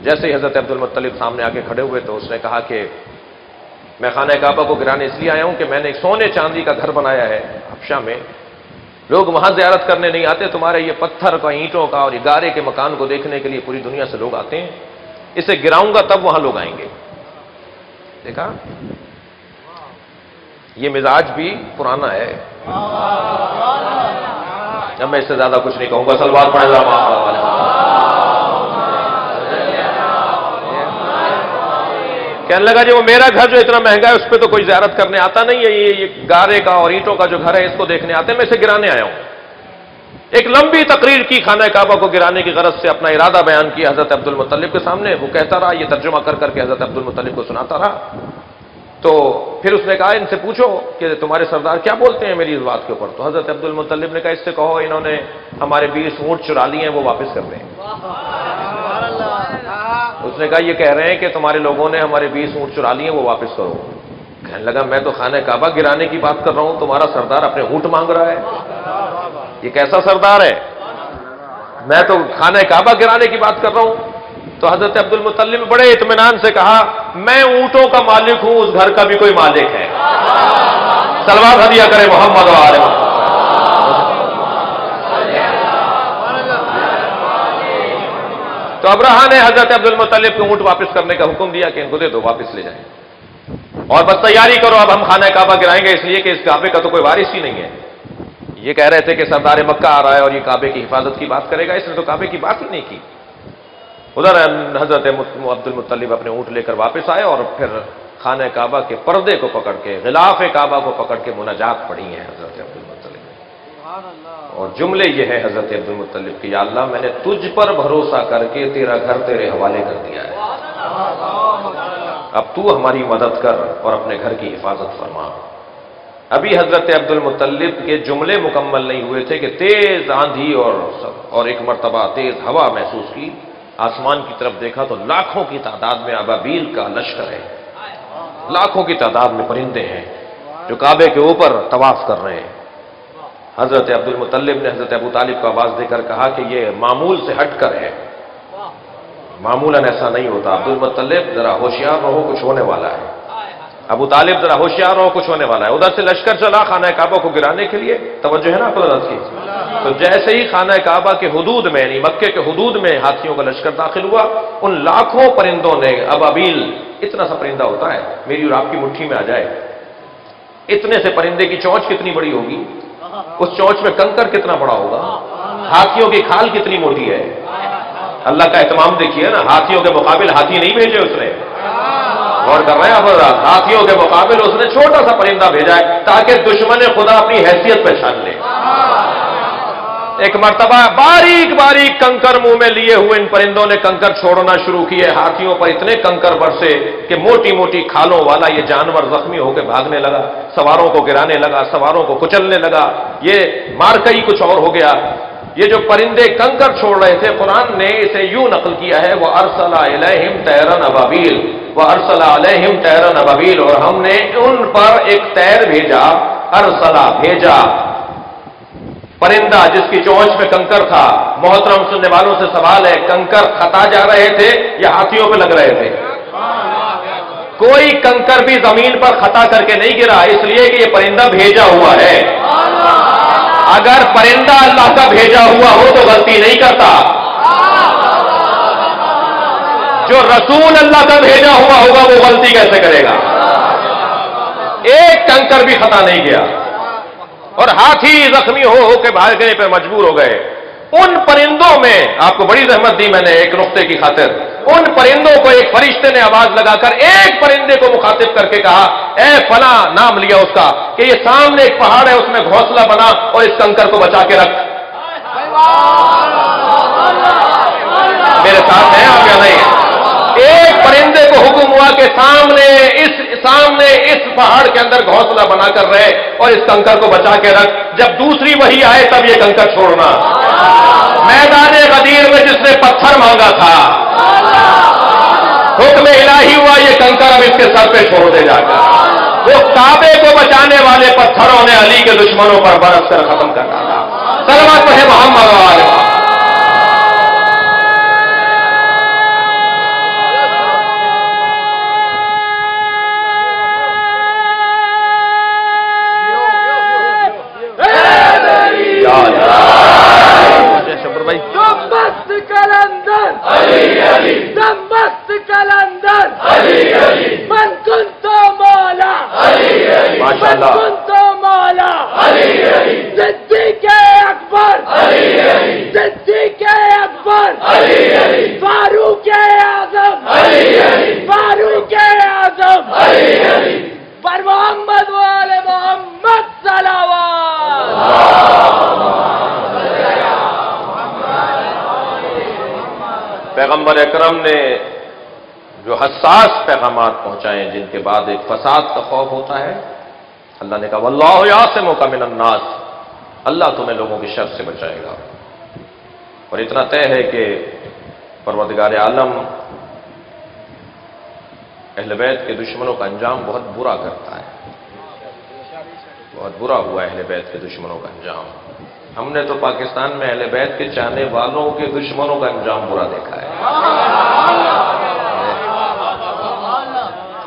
جیسے ہی حضرت عبد المطلب سامنے آ کے کھڑے ہوئے تو اس نے کہا کہ میں خانہ کعبہ کو گرانے اس لیے آیا ہوں کہ میں نے ایک سونے چاندی کا گھر بنایا ہے حبشہ میں، لوگ وہاں زیارت کرنے نہیں آتے، تمہارے یہ پتھر کا، اینٹوں کا اور گارے کے مکان کو دیکھنے کے لیے پوری دنیا سے لوگ آتے ہیں، اسے گراؤں گا تب وہاں لوگ آئیں گے۔ دیکھا، یہ مزاج بھی پرانا ہے۔ اب میں اس سے زیادہ کچھ نہیں کہوں گا، صلوات پڑھیں ذرا۔ کہنے لگا جی وہ میرا گھر جو اتنا مہنگا ہے اس پہ تو کوئی زیارت کرنے آتا نہیں ہے، یہ گارے کا اور اینٹوں کا جو گھر ہے اس کو دیکھنے آتے ہیں، میں اسے گرانے آیا ہوں۔ ایک لمبی تقریر کی خانہ کعبہ کو گرانے کی غرض سے، اپنا ارادہ بیان کیا حضرت عبد المطلب کے سامنے۔ وہ کہتا رہا، یہ ترجمہ کر کر کے حضرت عبد المطلب کو سناتا رہا۔ تو پھر اس نے کہا ان سے پوچھو کہ تمہارے سردار کیا بولتے ہیں میری اس بات کے اوپر۔ تو حضرت عبد المطلب نے کہا اس سے کہو انہوں نے ہمارے 20 اونٹ چرا لیے ہیں، وہ واپس کر دیں۔ اس نے کہا یہ کہہ رہے ہیں کہ تمہارے لوگوں نے ہمارے 20 اونٹ چرا لیے ہیں، وہ واپس کرو۔ کہنے لگا میں تو خانہ کعبہ گرانے کی بات کر رہا ہوں، تمہارا سردار اپنے اونٹ مانگ رہا ہے، یہ کیسا سردار ہے؟ میں تو خانہ کعبہ گرانے کی بات کر رہا ہوں۔ تو حضرت عبد المطلب نے بڑے اطمینان سے کہا میں اونٹوں کا مالک ہوں، اس گھر کا بھی کوئی مالک ہے۔ صلوات ہدیہ کرے محمد و آل محمد۔ تو ابرہہ نے حضرت عبد المطلب کو اونٹ واپس کرنے کا حکم دیا کہ ان کو دے دو، واپس لے جائیں، اور بس تیاری کرو، اب ہم خانہ کعبہ گرائیں گے، اس لیے کہ اس کعبے کا تو کوئی وارث ہی نہیں ہے۔ یہ کہہ رہے تھے کہ سردار مکہ آ رہا ہے اور یہ کعبے کی حفاظت کی بات کرے گا، اس نے تو کعبے کی بات ہی نہیں کی۔ ادھر حضرت عبد المطلب اپنے اونٹ لے کر واپس آئے اور پھر خانہ کعبہ کے پردے کو پکڑ کے، غلاف کعبہ کو پکڑ کے مناجات پڑھی ہیں حضرت عبد المطلب نے۔ اور جملے یہ ہے حضرت عبد المطلب کہ یا اللہ میں نے تجھ پر بھروسہ کر کے تیرا گھر تیرے حوالے کر دیا ہے، اب تو ہماری مدد کر اور اپنے گھر کی حفاظت فرما۔ ابھی حضرت عبد المطلب کے جملے مکمل نہیں ہوئے تھے کہ تیز آندھی اور ایک مرتبہ تیز ہوا محسوس کی۔ آسمان کی طرف دیکھا تو لاکھوں کی تعداد میں ابابیل کا لشکر ہے، لاکھوں کی تعداد میں پرندے ہیں جو کعبے کے اوپر طواف کر رہے ہیں۔ حضرت عبد المطلب نے حضرت ابو طالب کو آواز دے کر کہا کہ یہ معمول سے ہٹ کر ہے، معمولاً ایسا نہیں ہوتا، عبد المطلب ذرا ہوشیار رہو، کچھ ہونے والا ہے۔ ابو طالب ذرا ہوشیار رہو، کچھ ہونے والا ہے۔ ادھر سے لشکر چلا خانہ کعبہ کو گرانے کے لیے، توجہ ہے نا حضرت کی؟ تو جیسے ہی خانہ کعبہ کے حدود میں، یعنی مکے کے حدود میں ہاتھیوں کا لشکر داخل ہوا، ان لاکھوں پرندوں نے، ابابیل اتنا سا پرندہ ہوتا ہے میری اور آپ کی مٹھی میں آ جائے، اتنے سے پرندے کی چونچ کتنی بڑی ہوگی، اس چونچ میں کنکر کتنا بڑا ہوگا، ہاتھیوں کی کھال کتنی موٹی ہے۔ اللہ کا اہتمام دیکھیے نا، ہاتھیوں کے مقابل ہاتھی نہیں بھیجے اس نے، غور کر رہے ہیں آپ، ہاتھیوں کے مقابل اس نے چھوٹا سا پرندہ بھیجا ہے تاکہ دشمن خدا اپنی حیثیت پہچان لے۔ ایک مرتبہ باریک باریک کنکر منہ میں لیے ہوئے ان پرندوں نے کنکر چھوڑنا شروع کیے، ہاتھیوں پر اتنے کنکر برسے کہ موٹی موٹی کھالوں والا یہ جانور زخمی ہو کے بھاگنے لگا، سواروں کو گرانے لگا، سواروں کو کچلنے لگا، یہ مارکئی کچھ اور ہو گیا۔ یہ جو پرندے کنکر چھوڑ رہے تھے، قرآن نے اسے یوں نقل کیا ہے وَأَرْسَلَ إِلَيْهِمْ طَيْرًا أَبَابِيلَ وَأَرْسَلَ عَلَيْهِمْ طَيْرًا أَبَابِيلَ، اور ہم نے ان پر ایک طیر بھیجا، ارسلا بھیجا، پرندہ جس کی چونچ میں کنکر تھا، محترم سننے والوں سے سوال ہے، کنکر کھتا جا رہے تھے یا ہاتھیوں پہ لگ رہے تھے؟ کوئی کنکر بھی زمین پر خطا کر کے نہیں گرا، اس لیے کہ یہ پرندہ بھیجا ہوا ہے۔ اگر پرندہ اللہ کا بھیجا ہوا ہو تو غلطی نہیں کرتا، جو رسول اللہ کا بھیجا ہوا ہوگا وہ غلطی کیسے کرے گا؟ ایک کنکر بھی خطا نہیں گیا، اور ہاتھی زخمی ہو کے بھاگنے پہ مجبور ہو گئے۔ ان پرندوں میں آپ کو بڑی زحمت دی میں نے ایک نقطے کی خاطر، ان پرندوں کو ایک فرشتے نے آواز لگا کر ایک پرندے کو مخاطب کر کے کہا، اے فلاں، نام لیا اس کا، کہ یہ سامنے ایک پہاڑ ہے، اس میں گھونسلہ بنا اور اس کنکر کو بچا کے رکھ۔ میرے ساتھ ہیں آپ یا نہیں؟ ایک پرندے کو حکم ہوا کہ سامنے اس پہاڑ کے اندر گھونسلہ بنا کر رہے اور اس کنکر کو بچا کے رکھ، جب دوسری وحی آئے تب یہ کنکر چھوڑنا۔ میدان غدیر میں جس نے پتھر مانگا تھا، حکم الہی ہوا یہ کنکر اب اس کے سر پہ چھوڑ دے جا کر۔ وہ کعبے کو بچانے والے پتھروں نے علی کے دشمنوں پر برس کر ختم کر ڈالا۔ صلوات پڑھے محمد و آل محمد۔ دمبست کلندر دمبست کلندر من کنت مولا من کنت مولا صدیق اکبر صدیق اکبر فاروق اعظم فاروق اعظم پر محمد وآل محمد صلوات۔ پیغمبر اکرم نے جو حساس پیغامات پہنچائے جن کے بعد ایک فساد کا خوف ہوتا ہے، اللہ نے کہا واللہ یعصمک من الناس، اللہ تمہیں لوگوں کی شر سے بچائے گا۔ اور اتنا طے ہے کہ پروردگار عالم اہل بیت کے دشمنوں کا انجام بہت برا کرتا ہے، بہت برا ہوا اہل بیت کے دشمنوں کا انجام۔ ہم نے تو پاکستان میں اہل بیت کے چاہنے والوں کے دشمنوں کا انجام برا دیکھا ہے۔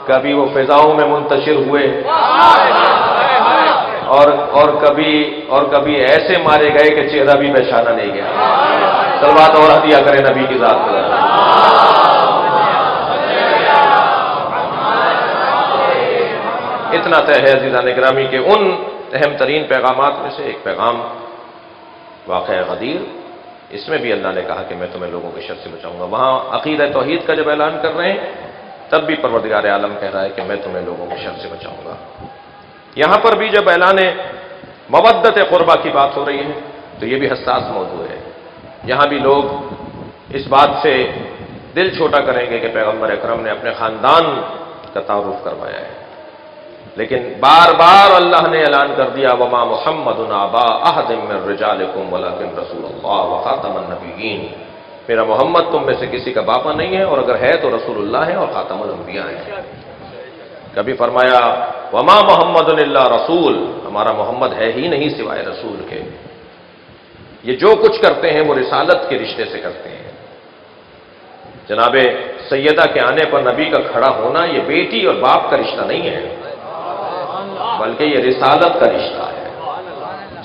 کبھی وہ فضاؤں میں منتشر ہوئے اور کبھی ایسے مارے گئے کہ چہرہ بھی پہچانا نہیں گیا۔ صلوات اور ہدیہ کرے نبی کی ذات پر۔ اتنا طے ہے عزیزان گرامی کہ ان اہم ترین پیغامات میں سے ایک پیغام واقعہ غدیر، اس میں بھی اللہ نے کہا کہ میں تمہیں لوگوں کے شر سے بچاؤں گا۔ وہاں عقیدہ توحید کا جب اعلان کر رہے ہیں تب بھی پروردگار عالم کہہ رہا ہے کہ میں تمہیں لوگوں کے شر سے بچاؤں گا۔ یہاں پر بھی جب اعلان مودت قربہ کی بات ہو رہی ہے تو یہ بھی حساس موضوع ہے۔ یہاں بھی لوگ اس بات سے دل چھوٹا کریں گے کہ پیغمبر اکرم نے اپنے خاندان کا تعارف کروایا ہے، لیکن بار بار اللہ نے اعلان کر دیا وما محمد ابا احد من رجالکم ولکن رسول اللہ وخاتم النبیین، میرا محمد تم میں سے کسی کا باپا نہیں ہے، اور اگر ہے تو رسول اللہ ہے اور خاتم الانبیاء ہے۔ کبھی فرمایا وما محمد الا رسول، ہمارا محمد ہے ہی نہیں سوائے رسول کے۔ یہ جو کچھ کرتے ہیں وہ رسالت کے رشتے سے کرتے ہیں۔ جناب سیدہ کے آنے پر نبی کا کھڑا ہونا یہ بیٹی اور باپ کا رشتہ نہیں ہے، بلکہ یہ رسالت کا رشتہ ہے۔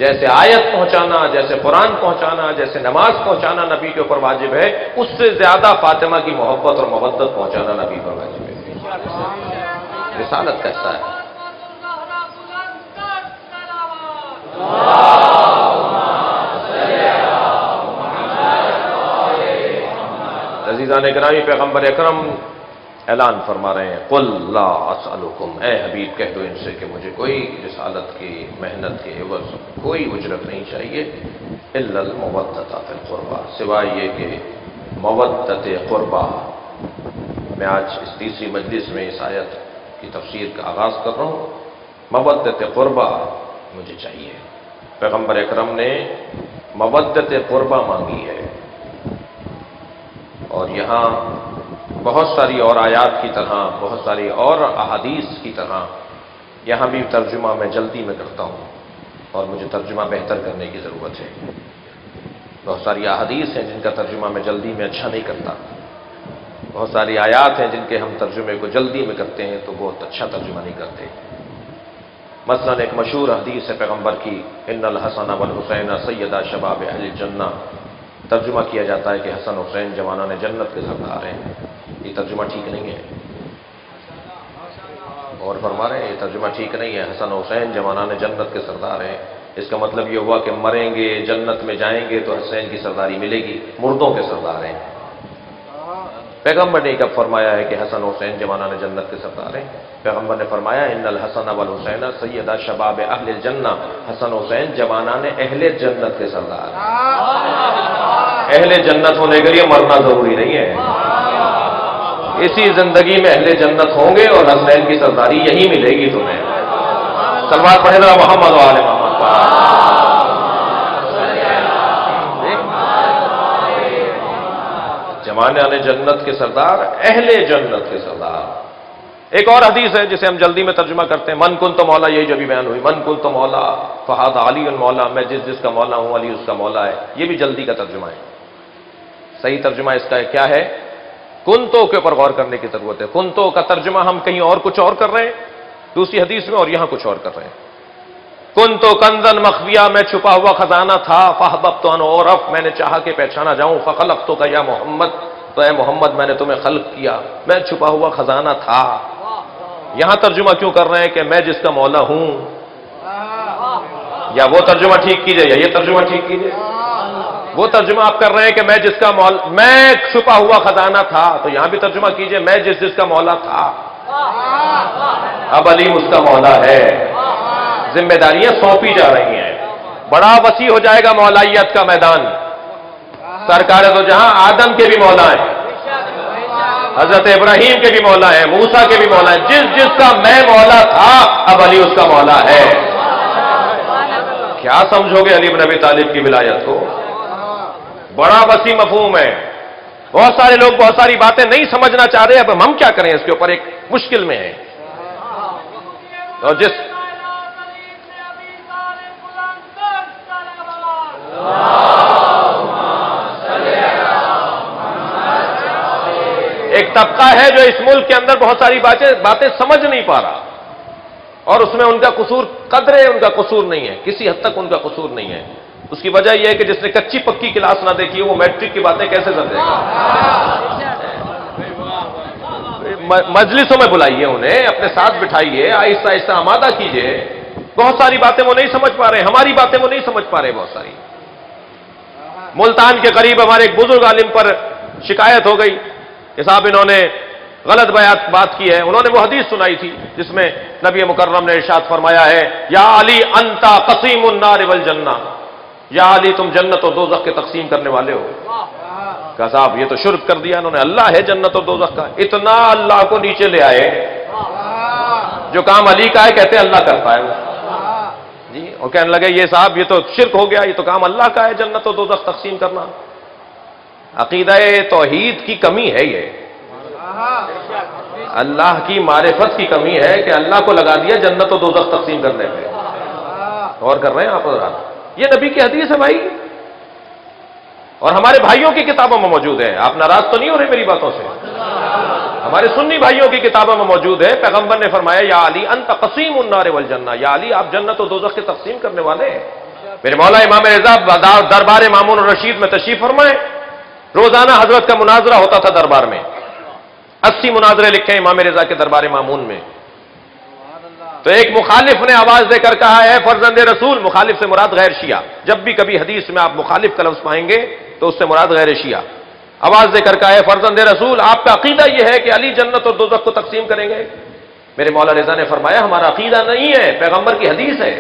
جیسے آیت پہنچانا، جیسے قرآن پہنچانا، جیسے نماز پہنچانا نبی کے اوپر واجب ہے، اس سے زیادہ فاطمہ کی محبت اور مودت پہنچانا نبی پر واجب ہے۔ رسالت کا حصہ ہے۔ عزیزان گرامی، پیغمبر اکرم اعلان فرما رہے ہیں قل لا اسألکم، اے حبیب کہہ دو ان سے کہ مجھے کوئی رسالت کی محنت کے عوض کوئی اجرت نہیں چاہیے، الا المودۃ فی القربى، سوائے یہ کہ مودت قربہ۔ میں آج اس تیسری مجلس میں اس آیت کی تفسیر کا آغاز کر رہا ہوں۔ مودت قربہ مجھے چاہیے۔ پیغمبر اکرم نے مودت قربہ مانگی ہے، اور یہاں بہت ساری اور آیات کی طرح، بہت ساری اور احادیث کی طرح یہاں بھی ترجمہ میں جلدی میں کرتا ہوں، اور مجھے ترجمہ بہتر کرنے کی ضرورت ہے۔ بہت ساری احادیث ہیں جن کا ترجمہ میں جلدی میں اچھا نہیں کرتا، بہت ساری آیات ہیں جن کے ہم ترجمے کو جلدی میں کرتے ہیں تو بہت اچھا ترجمہ نہیں کرتے۔ مثلا ایک مشہور حدیث ہے پیغمبر کی، ان الحسن والحسین سیدا شباب اہل الجنہ، ترجمہ کیا جاتا ہے کہ حسن حسین جوانان جنت کے سردار ہیں۔ یہ ترجمہ ٹھیک نہیں ہے، اور فرما رہے ہیں یہ ترجمہ ٹھیک نہیں ہے، حسن حسین جوانان جنت کے سردار ہیں۔ اس کا مطلب یہ ہوا کہ مریں گے جنت میں جائیں گے تو حسین کی سرداری ملے گی، مردوں کے سردار ہیں۔ پیغمبر نے کب فرمایا ہے کہ حسن حسین جوانان جنت کے سردار ہیں؟ پیغمبر نے فرمایا ان الحسن والحسین سیدا شباب اہل الجنہ، حسن حسین جوانان اہل جنت کے سردار ہیں۔ اہل جنت ہونے کے لیے مرنا ضروری نہیں ہے، اسی زندگی میں اہل جنت ہوں گے اور حسین کی سرداری یہی ملے گی تمہیں۔ صلوات پڑھے ذرا محمد و آل محمد۔ جوانان جنت کے سردار، اہل جنت کے سردار۔ ایک اور حدیث ہے جسے ہم جلدی میں ترجمہ کرتے ہیں، من کنت مولا، یہی جو بھی بیان ہوئی، من کنت مولا فہذا علی مولا، میں جس جس کا مولا ہوں علی اس کا مولا ہے۔ یہ بھی جلدی کا ترجمہ ہے۔ صحیح ترجمہ اس کا کیا ہے؟ کنتو کے اوپر غور کرنے کی ضرورت ہے۔ کنتو کا ترجمہ ہم کہیں اور کچھ اور کر رہے ہیں دوسری حدیث میں، اور یہاں کچھ اور کر رہے ہیں۔ کنتو کنزن مخفیہ، میں چھپا ہوا خزانہ تھا، فاحببت ان اعرف، میں نے چاہا کہ پہچانا جاؤں، فخلقتک یا محمد، تو اے محمد میں نے تمہیں خلق کیا، میں چھپا ہوا خزانہ تھا۔ یہاں ترجمہ کیوں کر رہے ہیں کہ میں جس کا مولا ہوں؟ یا وہ ترجمہ ٹھیک کیجئے یا یہ ترجمہ ٹھیک کیجئے۔ وہ ترجمہ آپ کر رہے ہیں کہ میں جس کا مولا، میں چھپا ہوا خزانہ تھا، تو یہاں بھی ترجمہ کیجئے میں جس جس کا مولا تھا۔ اب علیم اس کا مولا ہے، ذمہ داریاں سونپی جا رہی ہیں، بڑا وسیع ہو جائے گا مولائیت کا میدان۔ سرکار تو جہاں آدم کے بھی مولا ہیں، حضرت ابراہیم کے بھی مولا ہیں، موسیٰ کے بھی مولا ہیں، جس جس کا میں مولا تھا اب علی اس کا مولا ہے۔ کیا سمجھو گے علی بن ابی طالب کی ولایت کو؟ بڑا وسیع مفہوم ہے، بہت سارے لوگ بہت ساری باتیں نہیں سمجھنا چاہ رہے، اب ہم کیا کریں اس کے اوپر، ایک مشکل میں ہے۔ اور جس ایک طبقہ ہے جو اس ملک کے اندر بہت ساری باتیں سمجھ نہیں پا رہا، اور اس میں ان کا قصور قدرے، ان کا قصور نہیں ہے، کسی حد تک ان کا قصور نہیں ہے۔ اس کی وجہ یہ ہے کہ جس نے کچی پکی کلاس نہ دیکھی وہ میٹرک کی باتیں کیسے سمجھے گا؟ مجلسوں میں بلائیے انہیں، اپنے ساتھ بٹھائیے، آہستہ آہستہ آمادہ کیجئے۔ بہت ساری باتیں وہ نہیں سمجھ پا رہے، ہماری باتیں وہ نہیں سمجھ پا رہے بہت ساری۔ ملتان کے قریب ہمارے ایک بزرگ عالم پر شکایت ہو گئی کہ صاحب انہوں نے غلط بات کی ہے۔ انہوں نے وہ حدیث سنائی تھی جس میں نبی مکرم نے ارشاد فرمایا ہے، یا علی انتا قسیم النار والجنہ، یا علی تم جنت اور دوزخ کے تقسیم کرنے والے ہو۔ کہا صاحب یہ تو شرک کر دیا انہوں نے، اللہ ہے جنت اور دوزخ کا، اتنا اللہ کو نیچے لے آئے، جو کام علی کا ہے کہتے ہیں اللہ کرتا ہے جی، اور کہنے لگے یہ صاحب یہ تو شرک ہو گیا، یہ تو کام اللہ کا ہے جنت اور دوزخ تقسیم کرنا۔ عقیدہ توحید کی کمی ہے، یہ اللہ کی معرفت کی کمی ہے کہ اللہ کو لگا دیا جنت و دوزخ تقسیم کرنے پہ۔ غور کر رہے ہیں آپ حضرات؟ یہ نبی کی حدیث ہے بھائی، اور ہمارے بھائیوں کی کتابوں میں موجود ہے۔ آپ ناراض تو نہیں ہو رہے میری باتوں سے؟ ہمارے سنی بھائیوں کی کتابوں میں موجود ہے، پیغمبر نے فرمایا یا علی انت قسیم النار والجنہ، یا علی آپ جنت و دوزخ کے تقسیم کرنے والے ہیں۔ میرے مولا امام رضا دربار مامون الرشید میں تشریف فرمائے، روزانہ حضرت کا مناظرہ ہوتا تھا دربار میں، 80 مناظرے لکھے ہیں امام رضا کے دربار مامون میں۔ تو ایک مخالف نے آواز دے کر کہا ہے فرزند رسول، مخالف سے مراد غیر شیعہ، جب بھی کبھی حدیث میں آپ مخالف کا لفظ پائیں گے تو اس سے مراد غیر شیعہ، آواز دے کر کہا ہے فرزند رسول آپ کا عقیدہ یہ ہے کہ علی جنت اور دوزخ کو تقسیم کریں گے؟ میرے مولا رضا نے فرمایا ہمارا عقیدہ نہیں ہے، پیغمبر کی حدیث ہے۔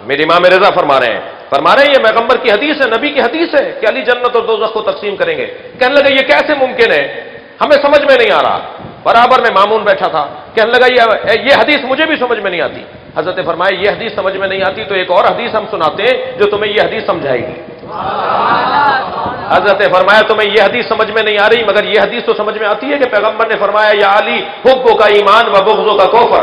میرے امام رضا فرما رہے ہیں یہ پیغمبر کی حدیث ہے، نبی کی حدیث ہے کہ علی جنت اور دوزخ کو تقسیم کریں گے۔ کہنے لگا یہ کیسے ممکن ہے، ہمیں سمجھ میں نہیں آ رہا۔ برابر میں مامون بیٹھا تھا، کہنے لگا یہ حدیث مجھے بھی سمجھ میں نہیں آتی۔ حضرت نے فرمایا یہ حدیث سمجھ میں نہیں آتی تو ایک اور حدیث ہم سناتے ہیں جو تمہیں یہ حدیث سمجھائے گی۔ حضرت نے فرمایا تمہیں یہ حدیث سمجھ میں نہیں آ رہی، مگر یہ حدیث تو سمجھ میں آتی ہے کہ پیغمبر نے فرمایا یا علی حبو کا ایمان و بغضو کا کفر،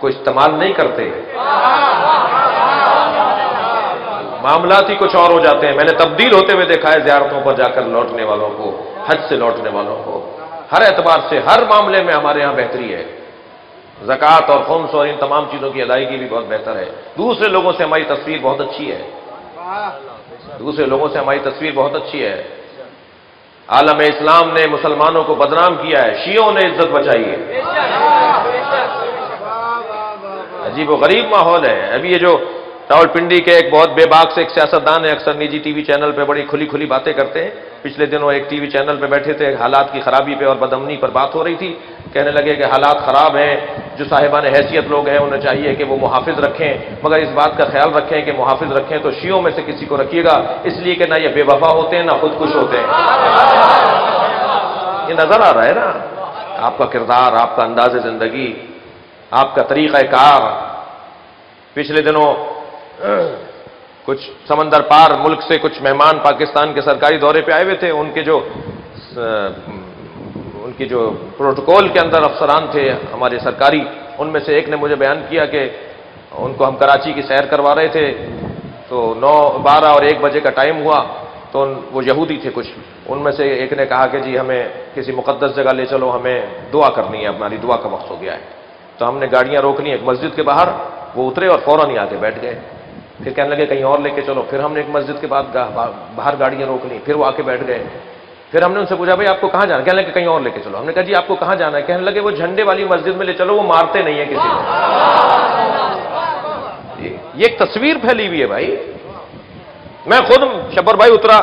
کو استعمال نہیں کرتے، معاملات ہی کچھ اور ہو جاتے ہیں۔ میں نے تبدیل ہوتے ہوئے دیکھا ہے زیارتوں پر جا کر لوٹنے والوں کو، حج سے لوٹنے والوں کو، ہر اعتبار سے ہر معاملے میں ہمارے ہاں بہتری ہے۔ زکوٰۃ اور خمس اور ان تمام چیزوں کی ادائیگی بھی بہت بہتر ہے۔ دوسرے لوگوں سے ہماری تصویر بہت اچھی ہے، دوسرے لوگوں سے ہماری تصویر بہت اچھی ہے۔ عالم اسلام نے مسلمانوں کو بدنام کیا ہے، شیعوں نے عزت بچائی ہے۔ عجیب و غریب ماحول ہے۔ ابھی یہ جو راولپنڈی کے ایک بہت بے باک سے ایک سیاستدان ہے، اکثر نجی ٹی وی چینل پہ بڑی کھلی کھلی باتیں کرتے ہیں۔ پچھلے دنوں ایک ٹی وی چینل پہ بیٹھے تھے، حالات کی خرابی پہ اور بدامنی پر بات ہو رہی تھی، کہنے لگے کہ حالات خراب ہیں، جو صاحبان حیثیت لوگ ہیں انہیں چاہیے کہ وہ محافظ رکھیں، مگر اس بات کا خیال رکھیں کہ محافظ رکھیں تو شیعوں میں سے کسی کو رکھیے گا، اس لیے کہ نہ یہ بے وفا ہوتے ہیں نہ خودکش ہوتے ہیں۔ یہ نظر آ رہا ہے نا، آپ کا کردار، آپ کا انداز زندگی، آپ کا طریقہ کار۔ پچھلے دنوں کچھ سمندر پار ملک سے کچھ مہمان پاکستان کے سرکاری دورے پہ آئے ہوئے تھے، ان کی جو پروٹوکول کے اندر افسران تھے ہمارے سرکاری، ان میں سے ایک نے مجھے بیان کیا کہ ان کو ہم کراچی کی سیر کروا رہے تھے، تو 9، 12 اور 1 بجے کا ٹائم ہوا، تو وہ یہودی تھے کچھ، ان میں سے ایک نے کہا کہ جی ہمیں کسی مقدس جگہ لے چلو، ہمیں دعا کرنی ہے، ہماری دعا کا وقت ہو گیا ہے۔ تو ہم نے گاڑیاں روک لی ایک مسجد کے باہر، وہ اترے اور فوراً ہی آ کے بیٹھ گئے۔ پھر کہنے لگے کہیں اور لے کے چلو، پھر ہم نے ایک مسجد کے بعد باہر گاڑیاں روک لی، پھر وہ آ کے بیٹھ گئے۔ پھر ہم نے ان سے پوچھا بھائی آپ کو کہاں جانا ہے؟ کہنے لگے کہیں اور لے کے چلو۔ ہم نے کہا جی آپ کو کہاں جانا ہے؟ کہنے لگے وہ جھنڈے والی مسجد میں لے چلو، وہ مارتے نہیں ہیں کسی کو۔ یہ ایک تصویر پھیلی ہوئی ہے بھائی۔ میں خود شبر بھائی اترا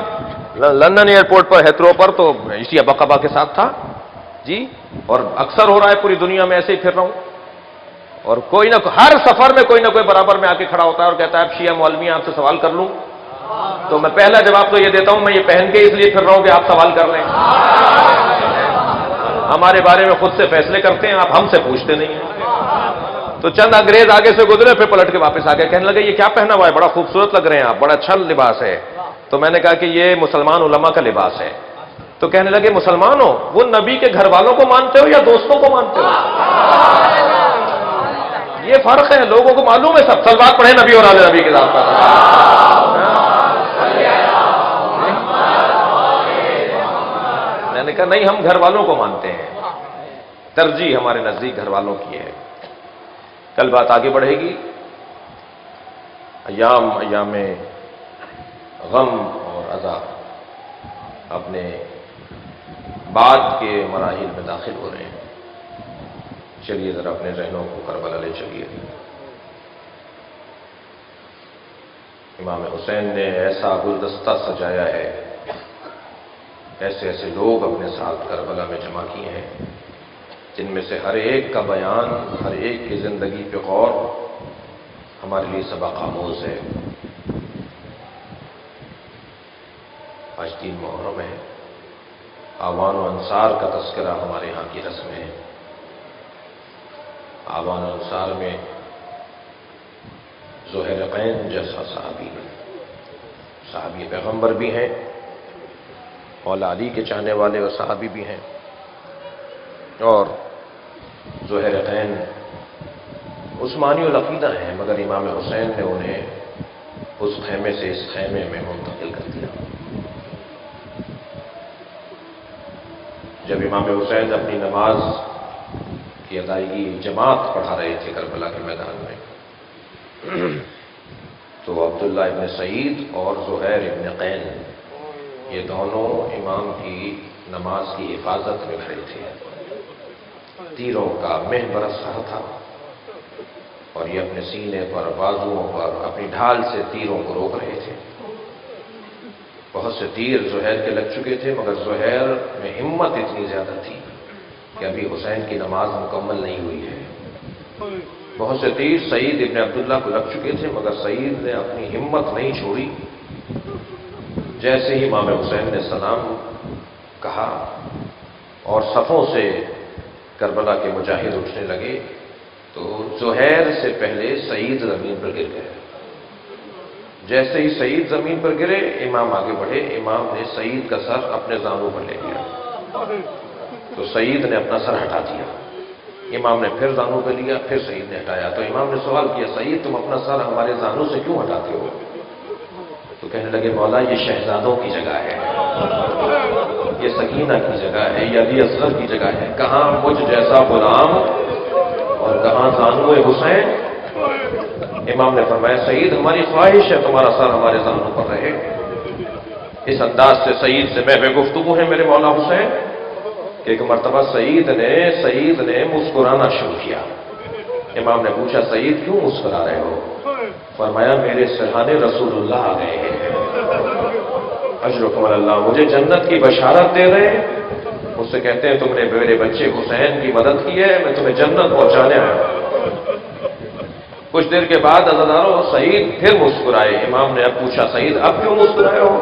لندن ایئرپورٹ پر ہیترو پر، تو اسی ابقبا کے ساتھ تھا جی، اور اکثر ہو رہا ہے پوری دنیا میں ایسے ہی پھر رہا ہوں، اور کوئی نہ ہر سفر میں کوئی نہ کوئی برابر میں آ کے کھڑا ہوتا ہے اور کہتا ہے آپ شیعہ مولوی آپ سے سوال کر لوں؟ تو میں پہلا جواب تو یہ دیتا ہوں میں یہ پہن کے اس لیے پھر رہا ہوں کہ آپ سوال کر لیں۔ ہمارے بارے میں خود سے فیصلے کرتے ہیں، آپ ہم سے پوچھتے نہیں ہیں۔ تو چند انگریز آگے سے گزرے، پھر پلٹ کے واپس آ گئے، کہنے لگے یہ کیا پہنا ہوا ہے، بڑا خوبصورت لگ رہے ہیں آپ، بڑا اچھا لباس ہے۔ تو میں نے کہا کہ یہ مسلمان علماء کا لباس ہے۔ تو کہنے لگے مسلمان ہو، وہ نبی کے گھر والوں کو مانتے ہو یا دوستوں کو مانتے ہو؟ یہ فرق ہے، لوگوں کو معلوم ہے، سب سلوات پڑھیں نبی اور آل نبی کے ساتھ۔ میں نے کہا نہیں، ہم گھر والوں کو مانتے ہیں، ترجیح ہمارے نزدیک گھر والوں کی ہے۔ کل بات آگے بڑھے گی، ایام غم اور عذاب اپنے بعد کے مراحل میں داخل ہو رہے ہیں۔ چلیے ذرا اپنے ذہنوں کو کربلا لے چلیے۔ امام حسین نے ایسا گلدستہ سجایا ہے، ایسے ایسے لوگ اپنے ساتھ کربلا میں جمع کیے ہیں، جن میں سے ہر ایک کا بیان، ہر ایک کی زندگی پہ غور ہمارے لیے سبق آموز ہے۔ آج 3 محرم ہے، آوان و انصار کا تذکرہ ہمارے ہاں کی رسم ہے۔ آوان و انصار میں زہیرقین جیسا صحابی پیغمبر بھی ہیں، مولا علی کے چاہنے والے اور صحابی بھی ہیں، اور زہیرقین عثمانی العقیدہ ہیں، مگر امام حسین نے انہیں اس خیمے سے اس خیمے میں منتقل کر دیا۔ جب امام حسین اپنی نماز کی ادائیگی جماعت پڑھا رہے تھے کربلا کے میدان میں، تو عبداللہ ابن سعید اور زہیر ابن قین یہ دونوں امام کی نماز کی حفاظت میں کھڑے تھے۔ تیروں کا مہ برس رہا تھا اور یہ اپنے سینے پر، بازوؤں پر اپنی ڈھال سے تیروں کو روک رہے تھے۔ بہت سے تیر زہیر کے لگ چکے تھے، مگر زہیر میں ہمت اتنی زیادہ تھی کہ ابھی حسین کی نماز مکمل نہیں ہوئی ہے۔ بہت سے تیر سعید ابن عبداللہ کو لگ چکے تھے، مگر سعید نے اپنی ہمت نہیں چھوڑی۔ جیسے ہی امام حسین نے سلام کہا اور صفوں سے کربلا کے مجاہد اٹھنے لگے، تو زہیر سے پہلے سعید زمین پر گر گئے۔ جیسے ہی سعید زمین پر گرے، امام آگے بڑھے، امام نے سعید کا سر اپنے زانوں پر لے لیا، تو سعید نے اپنا سر ہٹا دیا۔ امام نے پھر زانوں پہ لیا، پھر سعید نے ہٹایا۔ تو امام نے سوال کیا، سعید تم اپنا سر ہمارے زانوں سے کیوں ہٹاتے ہو؟ تو کہنے لگے مولا یہ شہزادوں کی جگہ ہے، یہ سکینہ کی جگہ ہے، یہ علی اصغر کی جگہ ہے، کہاں مجھ جیسا غلام اور کہاں زانو حسین۔ امام نے فرمایا سعید ہماری خواہش ہے تمہارا سر ہمارے زانوں پر رہے۔ اس انداز سے سعید سے محو گفتگو ہے میرے مولا حسین۔ ایک مرتبہ سعید نے مسکرانا شروع کیا۔ امام نے پوچھا سعید کیوں مسکرا رہے ہو؟ فرمایا میرے سرحانے رسول اللہ آ گئے ہیں، اجرکم اللہ، مجھے جنت کی بشارت دے رہے ہیں۔ مجھ سے کہتے ہیں تم نے میرے بچے حسین کی مدد کی ہے، میں تمہیں جنت پہنچانے آیا ہوں۔ کچھ دیر کے بعد عزیزانو سعید پھر مسکرائے۔ امام نے اب پوچھا سعید اب کیوں مسکرائے ہو؟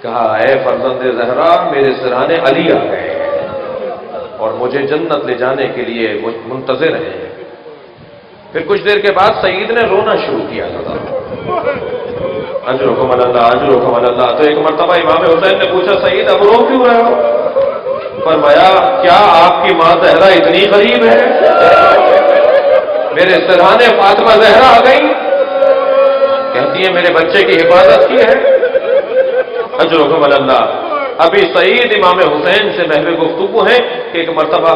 کہا اے فرزند زہرا میرے سرحانے علی آ گئے ہیں اور مجھے جنت لے جانے کے لیے منتظر ہیں۔ پھر کچھ دیر کے بعد سعید نے رونا شروع کیا۔ اجرکم اللہ، اجرکم اللہ۔ تو ایک مرتبہ امام حسین نے پوچھا سعید اب رو کیوں رہے ہو؟ فرمایا کیا آپ کی ماں زہرا اتنی غریب ہے؟ میرے سرحانے فاطمہ زہرا آ گئی، کہتی ہے میرے بچے کی حفاظت کی ہے۔ اجرکم اللہ۔ ابھی سعید امام حسین سے محو گفتگو ہے کہ ایک مرتبہ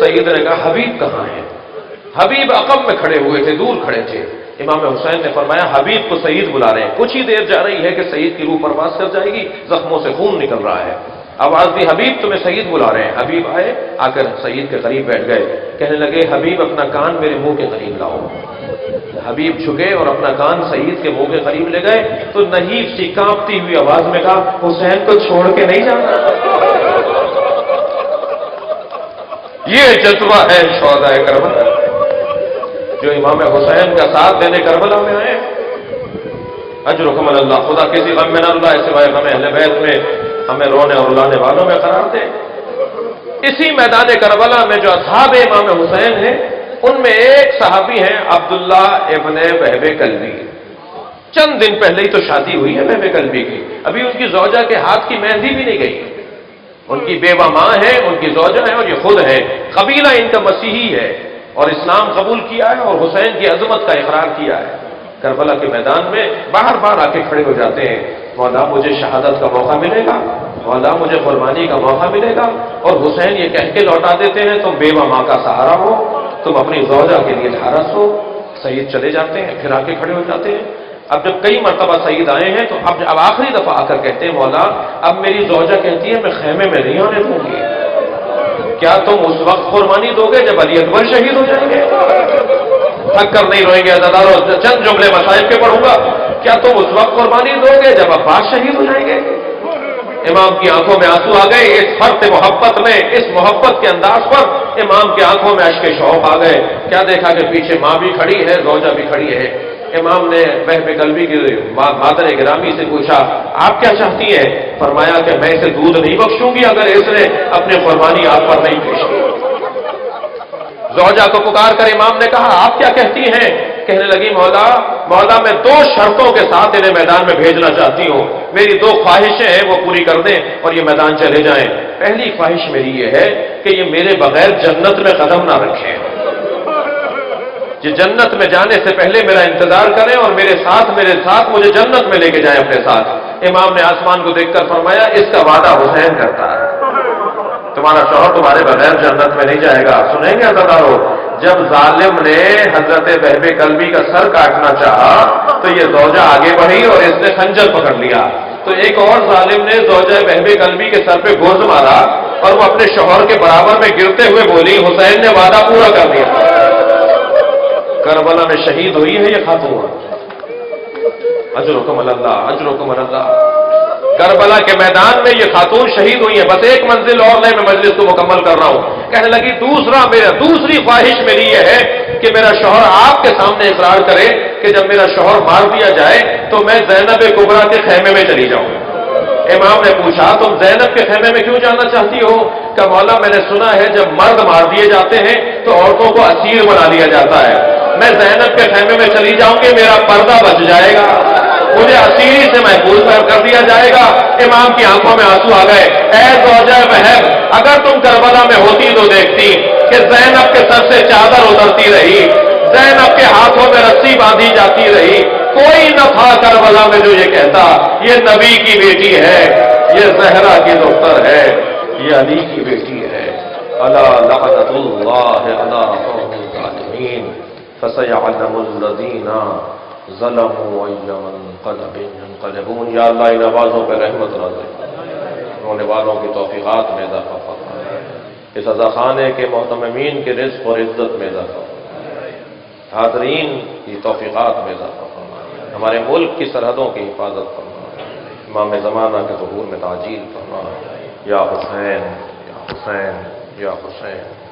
سعید نے کہا حبیب کہاں ہے؟ حبیب عقب میں کھڑے ہوئے تھے، دور کھڑے تھے۔ امام حسین نے فرمایا حبیب کو سعید بلا رہے ہیں، کچھ ہی دیر جا رہی ہے کہ سعید کی روح پرواز کر جائے گی، زخموں سے خون نکل رہا ہے۔ آواز دی حبیب تمہیں سعید بلا رہے ہیں۔ حبیب آئے، آ کر سعید کے قریب بیٹھ گئے، کہنے لگے حبیب اپنا کان میرے منہ کے قریب لاؤ۔ حبیب جھکے اور اپنا کان سعید کے منہ کے قریب لے گئے تو نحیف سی کانپتی ہوئی آواز میں کہا حسین کو چھوڑ کے نہیں جانا۔ یہ جذبہ ہے شہداء کربلا جو امام حسین کا ساتھ دینے کربلا میں آئے۔ اجرکم اللہ۔ خدا کسی غم میں نہ رلائے سوائے غم اہل بیت میں، ہمیں رونے اور رلانے والوں میں قرار دے۔ اسی میدان کربلا میں جو اصحاب امام حسین ہیں ان میں ایک صحابی ہیں عبداللہ ابن وہب کلبی۔ چند دن پہلے ہی تو شادی ہوئی ہے وہب کلبی کی، ابھی ان کی زوجہ کے ہاتھ کی مہندی بھی نہیں گئی۔ ان کی بیوہ ماں ہے، ان کی زوجہ ہے اور یہ خود ہے۔ قبیلہ ان کا مسیحی ہے اور اسلام قبول کیا ہے اور حسین کی عظمت کا اقرار کیا ہے۔ کربلا کے میدان میں بار بار آ کے کھڑے ہو جاتے ہیں، مولا مجھے شہادت کا موقع ملے گا، مولا مجھے قربانی کا موقع ملے گا، اور حسین یہ کہہ کے لوٹا دیتے ہیں تم بیوہ ماں کا سہارا ہو، تم اپنی زوجہ کے لیے حارس ہو۔ سعید چلے جاتے ہیں، پھر آ کے کھڑے ہو جاتے ہیں۔ اب جب کئی مرتبہ سعید آئے ہیں تو اب آخری دفعہ آ کر کہتے ہیں مولا اب میری زوجہ کہتی ہے میں خیمے میں نہیں آنے دوں گی، کیا تم اس وقت قربانی دو گے جب علی اکبر شہید ہو جائیں گے؟ تھک کر نہیں روئیں گے عزادارو، چند جملے مسائل کے پڑھوں گا، کیا تم اس وقت قربانی دو گے جب عباس شہید ہو جائیں گے؟ امام کی آنکھوں میں آنسو آ گئے، اس فرط محبت میں، اس محبت کے انداز پر امام کی آنکھوں میں اشک شوق آ گئے۔ کیا دیکھا کہ پیچھے ماں بھی کھڑی ہے، زوجہ بھی کھڑی ہے۔ امام نے وہب کلبی کی مادر گرامی سے پوچھا آپ کیا چاہتی ہیں؟ فرمایا کہ میں اسے دودھ نہیں بخشوں گی اگر اس نے اپنی قربانی آپ پر نہیں پیش کی۔ زوجہ کو پکار کر امام نے کہا آپ کیا کہتی ہیں؟ کہنے لگی مولا میں 2 شرطوں کے ساتھ انہیں میدان میں بھیجنا چاہتی ہوں، میری 2 خواہشیں ہیں وہ پوری کر دیں اور یہ میدان چلے جائیں۔ پہلی خواہش میری یہ ہے کہ یہ میرے بغیر جنت میں قدم نہ رکھیں، یہ جنت میں جانے سے پہلے میرا انتظار کریں اور میرے ساتھ مجھے جنت میں لے کے جائیں اپنے ساتھ۔ امام نے آسمان کو دیکھ کر فرمایا اس کا وعدہ حسین کرتا ہے، تمہارا شوہر تمہارے بغیر جنت میں نہیں جائے گا۔ سنیں گے عزادارو، جب ظالم نے حضرت وہب کلبی کا سر کاٹنا چاہا تو یہ زوجہ آگے بڑھی اور اس نے خنجر پکڑ لیا، تو ایک اور ظالم نے زوجہ وہب کلبی کے سر پہ گرز مارا اور وہ اپنے شوہر کے برابر میں گرتے ہوئے بولی حسین نے وعدہ پورا کر دیا۔ کربلا میں شہید ہوئی ہے یہ خاتون، اجرکم اللہ، اجرکم اللہ۔ کربلا کے میدان میں یہ خاتون شہید ہوئی ہے۔ بس ایک منزل اور میں مجلس کو مکمل کر رہا ہوں۔ کہنے لگی دوسری خواہش میری یہ ہے کہ میرا شوہر آپ کے سامنے اقرار کرے کہ جب میرا شوہر مار دیا جائے تو میں زینب کبریٰ کے خیمے میں چلی جاؤں۔ امام نے پوچھا تم زینب کے خیمے میں کیوں جانا چاہتی ہو؟ کہ مولا میں نے سنا ہے جب مرد مار دیے جاتے ہیں تو عورتوں کو اسیر بنا لیا جاتا ہے، میں زینب کے خیمے میں چلی جاؤں گی، میرا پردہ بچ جائے گا، مجھے اسیری سے محفوظ کر دیا جائے گا۔ امام کی آنکھوں میں آنسو آ گئے۔ اے زوجہ وہب، اگر تم کربلا میں ہوتی تو دیکھتی کہ زینب کے سر سے چادر اترتی رہی، زینب کے ہاتھوں میں رسی باندھی جاتی رہی، کوئی نہ تھا کربلا میں جو یہ کہتا یہ نبی کی بیٹی ہے، یہ زہرا کی دختر ہے، یہ علی کی بیٹی ہے۔ الا لعنت اللہ علی قوم الظالمین فسيعلم الذین ظلموا أي منقلب ينقلبون۔ یا اللہ ان آوازوں پہ رحمت نازل رونے والوں کی توفیقات میں اضافہ فرما، اس عزا خانے کے محتممین کے رزق اور عزت میں اضافہ فرما، حاضرین کی توفیقات میں اضافہ فرما، ہمارے ملک کی سرحدوں کی حفاظت فرما، امام زمانہ کے ظہور میں تعجیل فرما، یا حسین یا حسین یا حسین۔